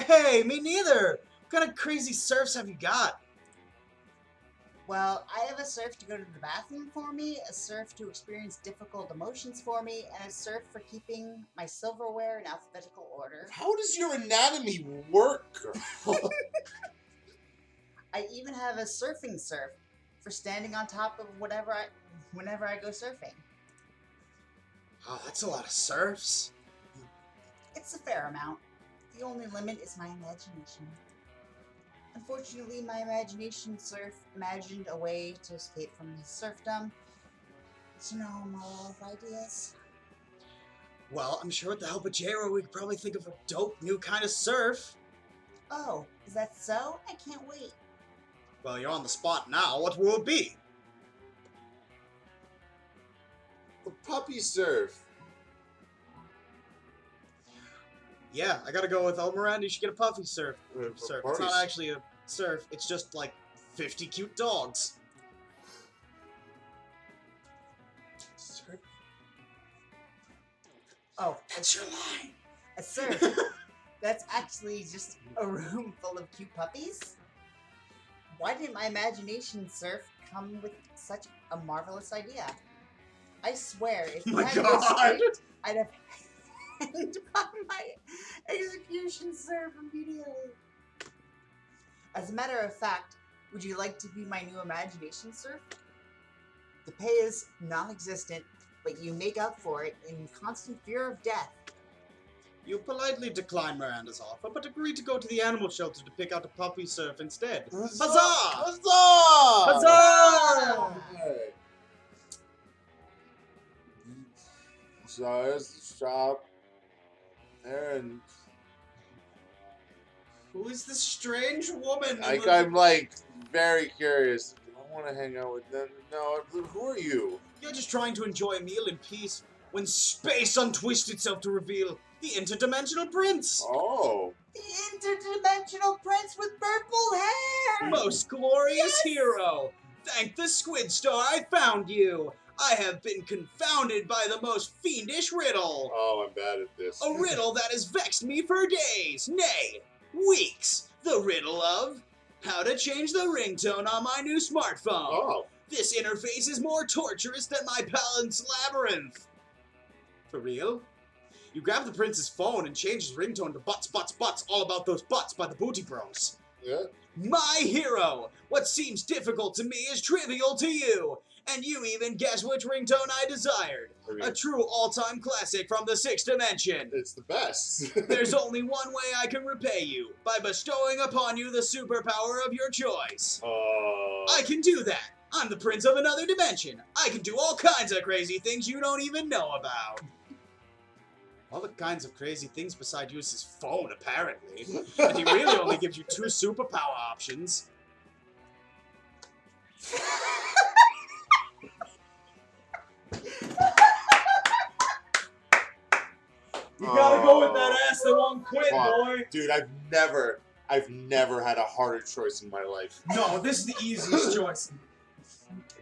Hey, me neither! What kind of crazy serfs have you got? Well, I have a serf to go to the bathroom for me, a serf to experience difficult emotions for me, and a serf for keeping my silverware in alphabetical order. How does your anatomy work, girl? I even have a surfing serf for standing on top of whenever I go surfing. Oh, that's a lot of serfs. It's a fair amount. The only limit is my imagination. Unfortunately, my imagination serf imagined a way to escape from his serfdom. So no more ideas. Well, I'm sure with the help of J-Ro, we could probably think of a dope new kind of surf. Oh, is that so? I can't wait. Well, you're on the spot now. What will it be? The puppy surf. Yeah, I gotta go with Miranda. You should get a puffy surf. Surf. It's not Parties. actually a surf. It's just like 50 cute dogs. Surf? Oh, That's your line. a surf. That's actually just a room full of cute puppies? Why didn't my imagination surf come with such a marvelous idea? I swear, if you My had God. this script, I'd have hanged on my execution surf immediately. As a matter of fact, would you like to be my new imagination surf? The pay is non-existent, but you make up for it in constant fear of death. You politely decline Miranda's offer, but agree to go to the animal shelter to pick out a puppy surf instead. Huzzah! Huzzah! Huzzah! Hey. So there's the shop. And Who is this strange woman? I'm like very curious. Do I want to hang out with them? No. Who are you? You're just trying to enjoy a meal in peace when space untwists itself to reveal the interdimensional prince. Oh. The interdimensional prince with purple hair! Most glorious hero. Thank the squid star I found you. I have been confounded by the most fiendish riddle. Oh, I'm bad at this. A riddle that has vexed me for days, nay, weeks. The riddle of how to change the ringtone on my new smartphone. Oh. This interface is more torturous than my palate labyrinth. For real? You grab the prince's phone and change his ringtone to Butts, Butts, Butts, all about those butts by the Booty Bros. Yeah. My hero! What seems difficult to me is trivial to you. And you even guess which ringtone I desired. Okay. A true all-time classic from the 6th dimension. It's the best. There's only one way I can repay you, by bestowing upon you the superpower of your choice. I can do that. I'm the prince of another dimension. I can do all kinds of crazy things you don't even know about. All the kinds of crazy things beside use his phone, apparently. And he really only gives you 2 superpower options. You gotta go with that ass that won't quit, Fuck. boy. Dude, I've never had a harder choice in my life. No, this is the easiest choice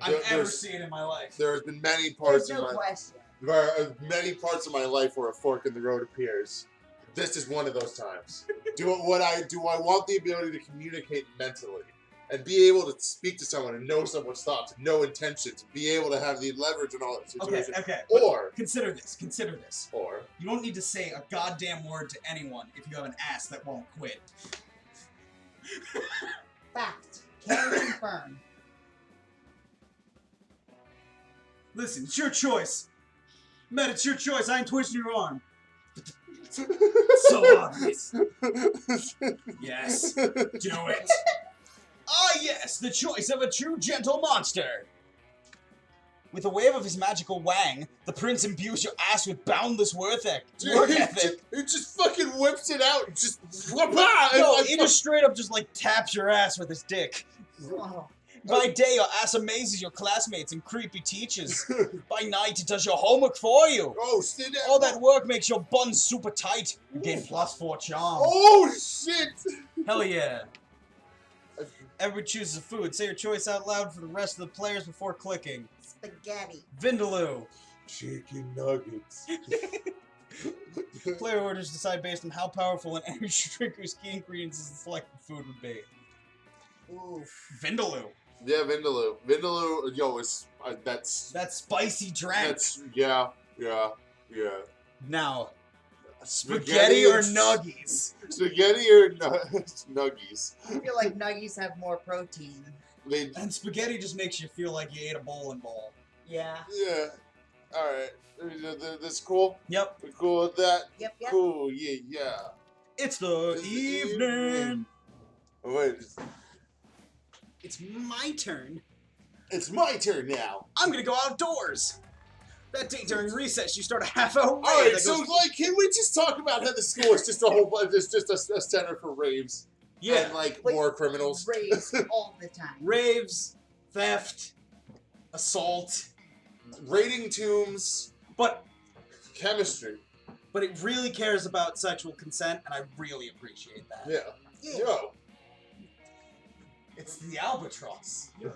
I've ever There's- seen in my life. There has been many There's parts no in my question. There are many parts of my life where a fork in the road appears. This is one of those times. Do I want the ability to communicate mentally and be able to speak to someone and know someone's thoughts, know intentions, be able to have the leverage and all that situation. Okay. Or Consider this. or You don't need to say a goddamn word to anyone if you have an ass that won't quit. Fact. Can confirm. Listen, it's your choice. Matt, it's your choice. I ain't twisting your arm. So obvious. Yes. Do it. Ah, yes, the choice of a true gentle monster. With a wave of his magical wang, the prince imbues your ass with boundless work ethic. It just fucking whips it out and just... No, he just straight up just, like, taps your ass with his dick. Oh. By day, your ass amazes your classmates and creepy teachers. By night, it does your homework for you. Oh, shit. All that work makes your buns super tight. You gain +4 charm. Oh, shit. Hell yeah. Everybody chooses a food. Say your choice out loud for the rest of the players before clicking. Spaghetti. Vindaloo. Chicken nuggets. Player orders decide based on how powerful an energy drinker's key ingredients is the selected food would be. Oof. Vindaloo. Yeah, Vindaloo. Vindaloo, yo, that's... That spicy drink. That's, yeah. Now, spaghetti or and- nuggies? Spaghetti or nuggies? I feel like nuggies have more protein. And spaghetti just makes you feel like you ate a bowling ball. Yeah. Yeah. Alright. This cool? Yep. We cool with that? Yep. Cool, yeah. It's the It's the evening. Oh, wait. It's my turn. It's my turn now. I'm gonna go outdoors. That day during recess, you start a half-hour rave. Alright, that so, goes- like, can we just talk about how the school is just a whole bunch, there's just a center for raves? Yeah. And, like, Like, more criminals? Raves all the time. Raves, theft, assault, Raiding tombs, but chemistry. it really cares about sexual consent, and I really appreciate that. Yeah. Yeah. Yo. It's the albatross. You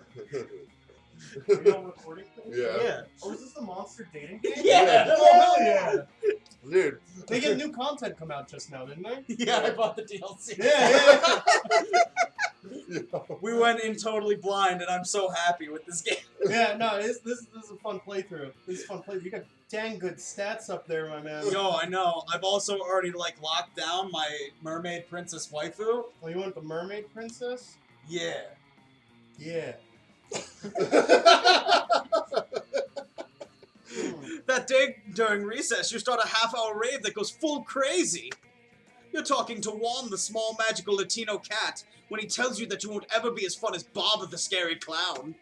know recording thing? Yeah. Oh, is this the monster dating game? Yeah. Oh, hell yeah. Dude. They get new content come out just now, didn't they? Yeah, I bought the DLC. Yeah. We went in totally blind, and I'm so happy with this game. Yeah, no, this is a fun playthrough. This is a fun playthrough. You got dang good stats up there, my man. Yo, I know. I've also already, like, locked down my mermaid princess waifu. Oh, you want the mermaid princess? Yeah. Yeah. That day during recess, you start a half-hour rave that goes full crazy. You're talking to Juan, the small magical Latino cat, when he tells you that you won't ever be as fun as Bob the scary clown.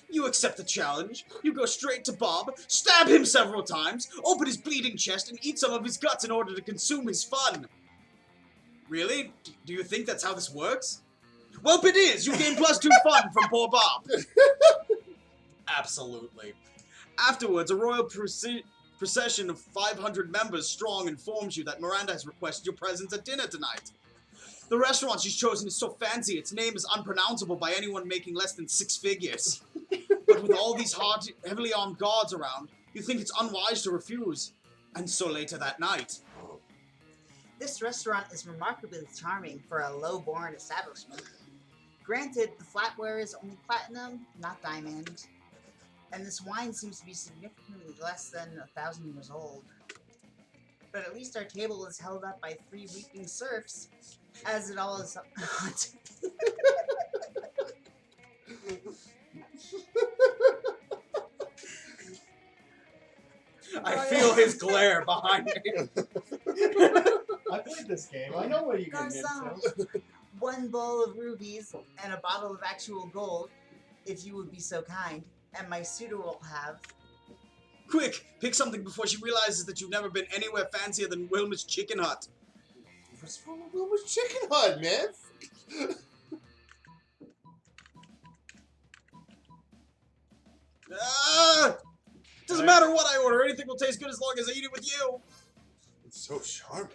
You accept the challenge. You go straight to Bob, stab him several times, open his bleeding chest, and eat some of his guts in order to consume his fun. Really? Do you think that's how this works? Well, it is! You gain +2 fun from poor Bob! Absolutely. Afterwards, a royal procession of 500 members strong informs you that Miranda has requested your presence at dinner tonight. The restaurant she's chosen is so fancy, its name is unpronounceable by anyone making less than 6 figures. But with all these heavily armed guards around, you think it's unwise to refuse. And so later that night... This restaurant is remarkably charming for a low-born establishment. Granted, the flatware is only platinum, not diamond. And this wine seems to be significantly less than 1,000 years old. But at least our table is held up by 3 weeping serfs, as it all is haunted. I feel his glare behind me. I played this game. I know what you're getting Garçon, into. 1 bowl of rubies and a bottle of actual gold, if you would be so kind, and my suitor will have. Quick, pick something before she realizes that you've never been anywhere fancier than Wilma's Chicken Hut. What's wrong with Wilma's Chicken Hut, man? Doesn't matter what I order, anything will taste good as long as I eat it with you. It's so charming.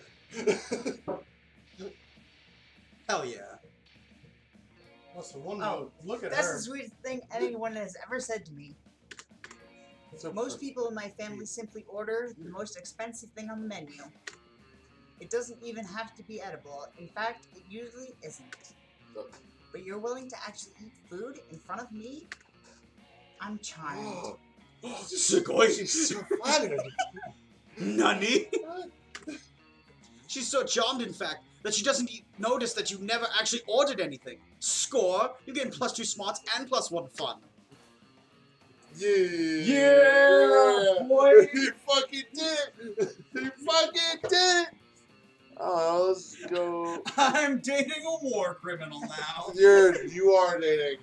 Hell yeah. What's the one Oh, note? Look at That's her. the sweetest thing anyone has ever said to me. So Most people in my family simply order the most expensive thing on the menu. It doesn't even have to be edible. In fact, it usually isn't. But you're willing to actually eat food in front of me? I'm charmed. Sugoi. She's so flattered. Nani? She's so charmed, in fact, that she doesn't notice that you never actually ordered anything. Score! You get +2 smarts and +1 fun. Yeah, boy. He fucking did it. He fucking did it. Oh, let's go. I'm dating a war criminal now. You are dating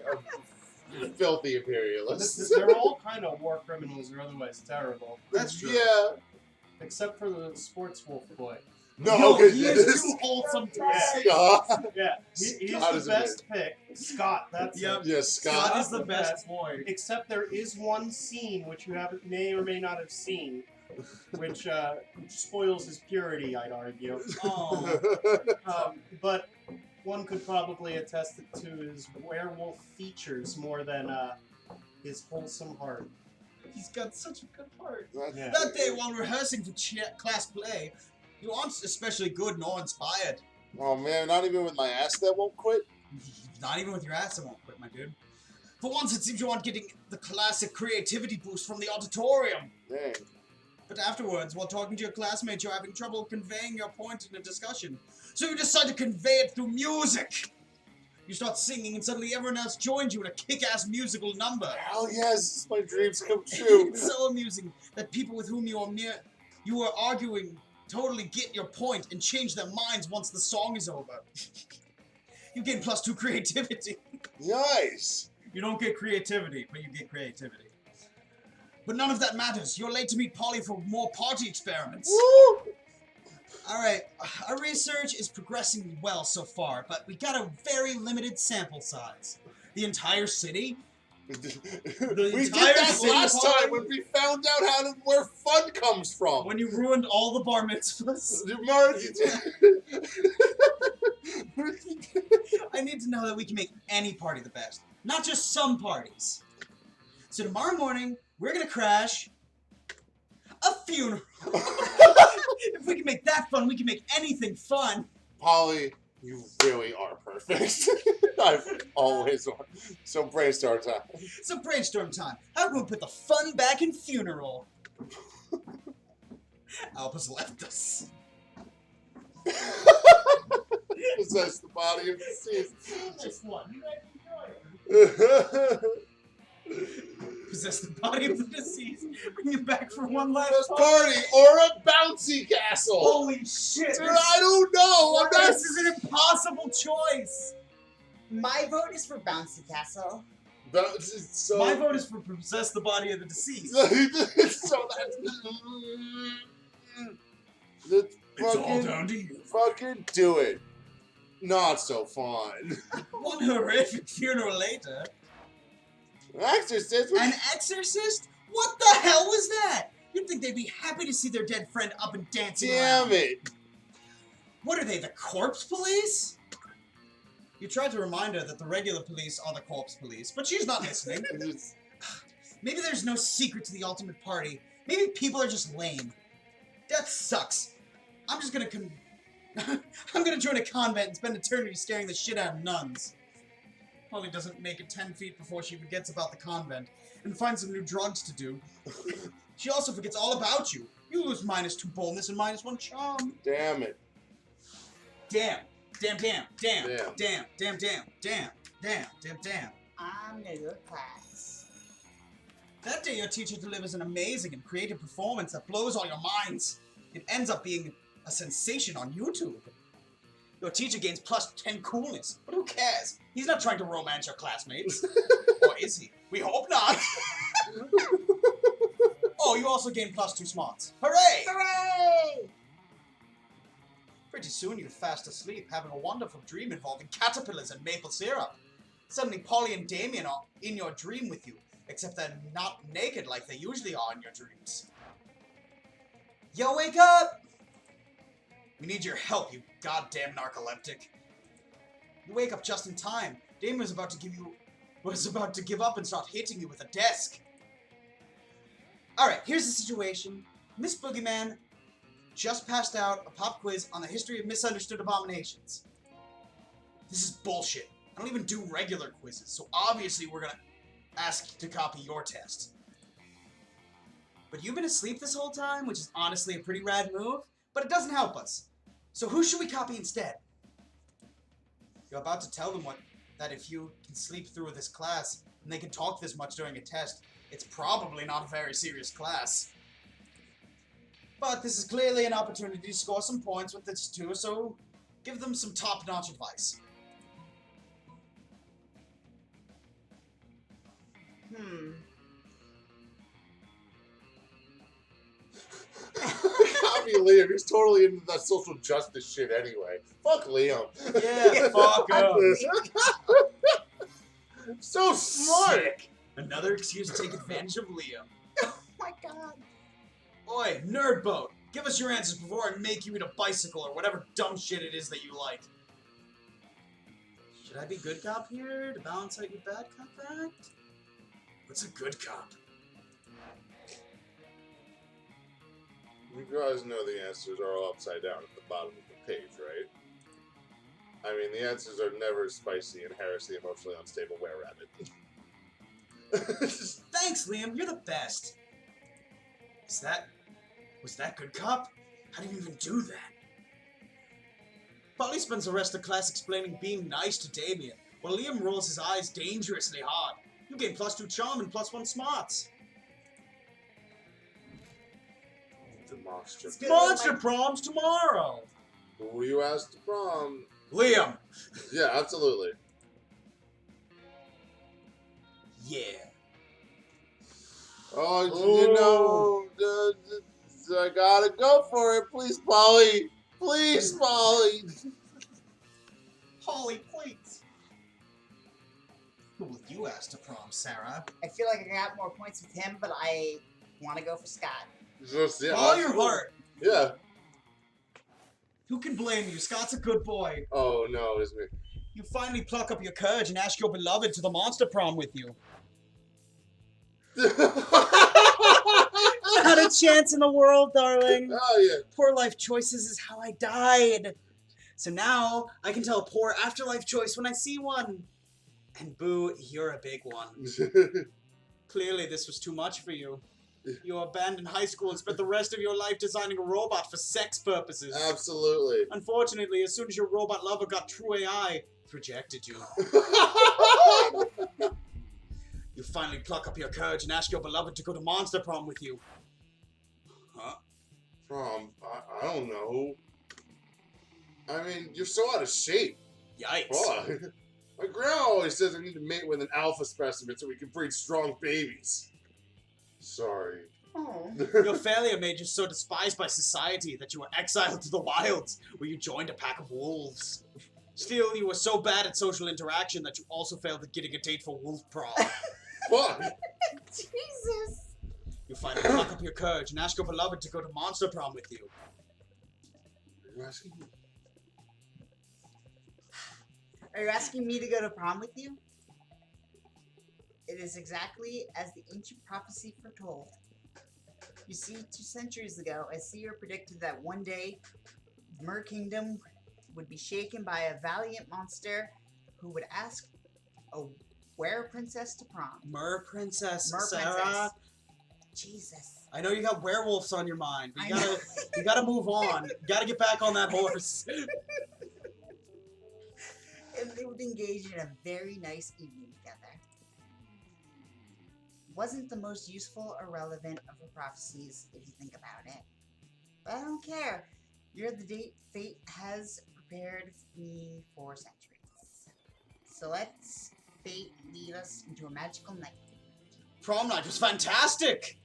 Filthy imperialists. They're all kind of war criminals or otherwise terrible. That's true. Yeah. Except for the sports wolf boy. No, he is too wholesome to Yeah. Scott. Yeah, he's Scott the is best pick. Scott, that's Yep. it. Yeah, Scott Scott. is the best boy. Except there is one scene which you may or may not have seen, which spoils his purity, I'd argue. Oh. But one could probably attest it to his werewolf features more than his wholesome heart. He's got such a good heart. Yeah. That day while rehearsing for class play, you aren't especially good nor inspired. Oh man, not even with my ass that won't quit. Not even with your ass, I won't quit, my dude. For once, it seems you aren't getting the classic creativity boost from the auditorium. Dang. But afterwards, while talking to your classmates, you're having trouble conveying your point in a discussion. So you decide to convey it through music. You start singing, and suddenly everyone else joins you in a kick-ass musical number. Hell yes, my dreams come true. It's so amusing that people with whom you are arguing totally get your point and change their minds once the song is over. You gain +2 creativity. Nice. You don't get creativity, but you get creativity. But none of that matters. You're late to meet Polly for more party experiments. Woo! Alright, our research is progressing well so far, but we got a very limited sample size. The entire city? We did entire that city last party? time when we found out where fun comes from. When you ruined all the bar mitzvahs? I need to know that we can make any party the best, not just some parties. So tomorrow morning, we're gonna crash a funeral. If we can make that fun, we can make anything fun. Polly, you really are perfect. I've always wanted. So brainstorm time. So brainstorm time. How can we put the fun back in funeral? Albus left us. Possess the body of the deceased. This one, you guys enjoy it. Possess the body of the deceased. Bring it back for one last Party or a bouncy castle. Holy shit! Dude, I don't know. I'm not. This is an impossible choice. My vote is for Bouncy Castle. So My vote is for possess the body of the deceased. so that's It's all fucking, down to you. fucking do it. Not so fun. One horrific funeral later. Exorcist. An exorcist? What the hell was that? You'd think they'd be happy to see their dead friend up and dancing Damn around. it. What are they, the corpse police? You tried to remind her that the regular police are the corpse police, but she's not listening. Maybe there's no secret to the ultimate party. Maybe people are just lame. That sucks. I'm just gonna I'm gonna join a convent and spend eternity scaring the shit out of nuns. Polly doesn't make it 10 feet before she forgets about the convent and finds some new drugs to do. She also forgets all about you. You lose -2 boldness and -1 charm. Damn it. Damn. Damn, damn, damn, Damn. damn, damn, damn, damn, damn, damn, damn. I'm new class. That day your teacher delivers an amazing and creative performance that blows all your minds. It ends up being a sensation on YouTube. Your teacher gains +10 coolness, but who cares? He's not trying to romance your classmates. Or is he? We hope not. Oh, you also gain +2 smarts. Hooray! Hooray! Pretty soon you're fast asleep, having a wonderful dream involving caterpillars and maple syrup. Suddenly Polly and Damien are in your dream with you, except they're not naked like they usually are in your dreams. Yo, wake up! We need your help, you goddamn narcoleptic. You wake up just in time. Damien was about to give up and start hitting you with a desk. Alright, here's the situation. Miss Boogeyman just passed out a pop quiz on the history of misunderstood abominations. This is bullshit. I don't even do regular quizzes, so obviously we're gonna ask to copy your test. But you've been asleep this whole time, which is honestly a pretty rad move, but it doesn't help us. So who should we copy instead? You're about to tell them that if you can sleep through this class, and they can talk this much during a test, it's probably not a very serious class. But this is clearly an opportunity to score some points with this too, so give them some top-notch advice. Copy Liam. He's totally into that social justice shit anyway. Fuck Liam. Yeah, fuck him. So smart. Sick. Another excuse to take advantage of Liam. Oh my god. Oi, nerd boat. Give us your answers before I make you eat a bicycle or whatever dumb shit it is that you like. Should I be good cop here to balance out your bad cop act? What's a good cop? You guys know the answers are all upside down at the bottom of the page, right? I mean, the answers are never spicy and Harris the emotionally unstable were-rabbit. Thanks, Liam. You're the best. Was that good cop? How do you even do that? Polly spends the rest of class explaining being nice to Damien, while Liam rolls his eyes dangerously hard. You gain +2 charm and +1 smarts. The monster. Monster Prom's tomorrow! Who you asked to prom? Liam! Yeah, absolutely. Yeah. Oh, you know, I gotta go for it. Please, Polly. Please, Polly. Polly, please. Who will you ask to prom, Sarah? I feel like I got more points with him, but I want to go for Scott. Just, yeah, Follow your heart. Yeah. Who can blame you? Scott's a good boy. Oh, no, it's me. You finally pluck up your courage and ask your beloved to the Monster Prom with you. Not a chance in the world, darling. Oh, yeah. Poor life choices is how I died. So now I can tell a poor afterlife choice when I see one. And boo, you're a big one. Clearly this was too much for you. You abandoned high school and spent the rest of your life designing a robot for sex purposes. Absolutely. Unfortunately, as soon as your robot lover got true AI, it rejected you. You finally pluck up your courage and ask your beloved to go to Monster Prom with you. Huh? Prom? I don't know. I mean, you're so out of shape. Yikes. Fuck. My grandma always says I need to mate with an alpha specimen so we can breed strong babies. Sorry. Oh. Your failure made you so despised by society that you were exiled to the wilds, where you joined a pack of wolves. Still, you were so bad at social interaction that you also failed at getting a date for Wolf Prom. Fuck. Jesus. You finally pluck up your courage and ask your beloved to go to Monster Prom with you. Are you asking me? Are you asking me to go to prom with you? It is exactly as the ancient prophecy foretold. You see, 2 centuries ago, a seer predicted that one day, the Mer Kingdom would be shaken by a valiant monster who would ask a were princess to prom. Mer Princess, Mer Sarah. Princess. Jesus. I know you got werewolves on your mind, but I know. you gotta move on. You gotta get back on that horse. And they would engage in a very nice evening together. Wasn't the most useful or relevant of the prophecies if you think about it. But I don't care. You're the date fate has prepared me for centuries. So let's fate lead us into a magical night. Prom night was fantastic!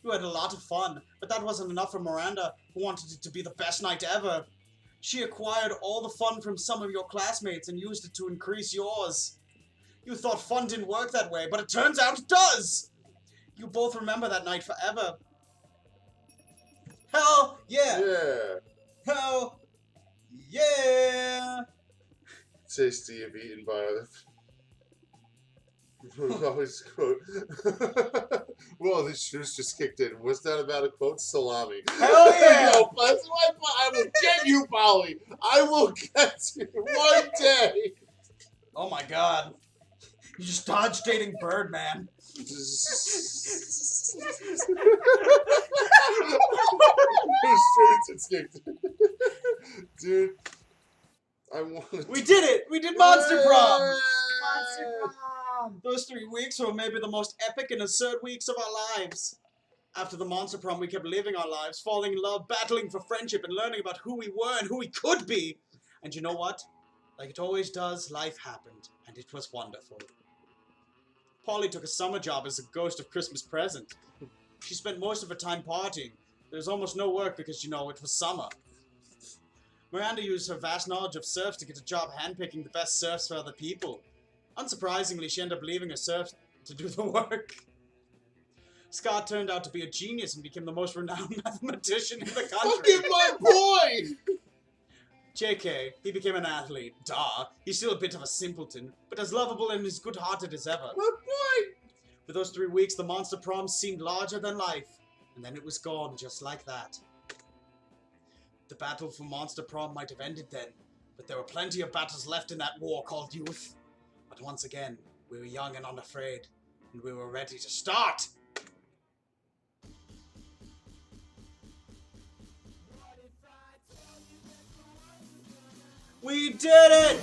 You had a lot of fun, but that wasn't enough for Miranda, who wanted it to be the best night ever. She acquired all the fun from some of your classmates and used it to increase yours. You thought fun didn't work that way, but it turns out it does! You both remember that night forever. Hell yeah! Yeah. Hell yeah! Tasty if eaten by other. Always quote. Whoa, these shoes just kicked in. What's that about a quote? Salami. Hell yeah! Yo, that's why I will get you, Polly. I will get you one day. Oh my god. You just dodged dating Birdman. His shirts just kicked in. Dude, I want. We did it! We did Monster Prom! Monster Prom! Those 3 weeks were maybe the most epic and absurd weeks of our lives. After the Monster Prom, we kept living our lives, falling in love, battling for friendship, and learning about who we were and who we could be. And you know what? Like it always does, life happened, and it was wonderful. Polly took a summer job as a ghost of Christmas present. She spent most of her time partying. There was almost no work because, you know, it was summer. Miranda used her vast knowledge of surfs to get a job handpicking the best surfs for other people. Unsurprisingly, she ended up leaving her surf to do the work. Scott turned out to be a genius and became the most renowned mathematician in the country. Fucking my boy! JK, he became an athlete. Duh. He's still a bit of a simpleton, but as lovable and as good-hearted as ever. My boy! For those 3 weeks, the Monster Prom seemed larger than life, and then it was gone just like that. The battle for Monster Prom might have ended then, but there were plenty of battles left in that war called youth. But once again, we were young and unafraid, and we were ready to start! We did it!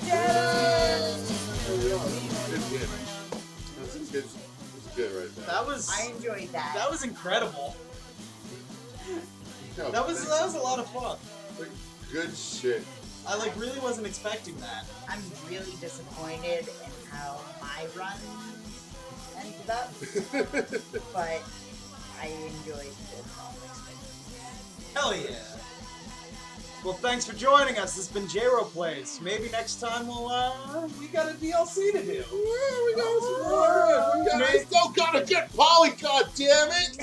That's good right there. That was I enjoyed that. that was incredible. No, That was a lot of fun. good shit. I really wasn't expecting that. I'm really disappointed in how my run ended up, but I enjoyed the comics. Hell yeah. Well, thanks for joining us. This has been Let'sJroPlays. Maybe next time we got a DLC to do. We got some more. We still gotta get Polly, goddammit!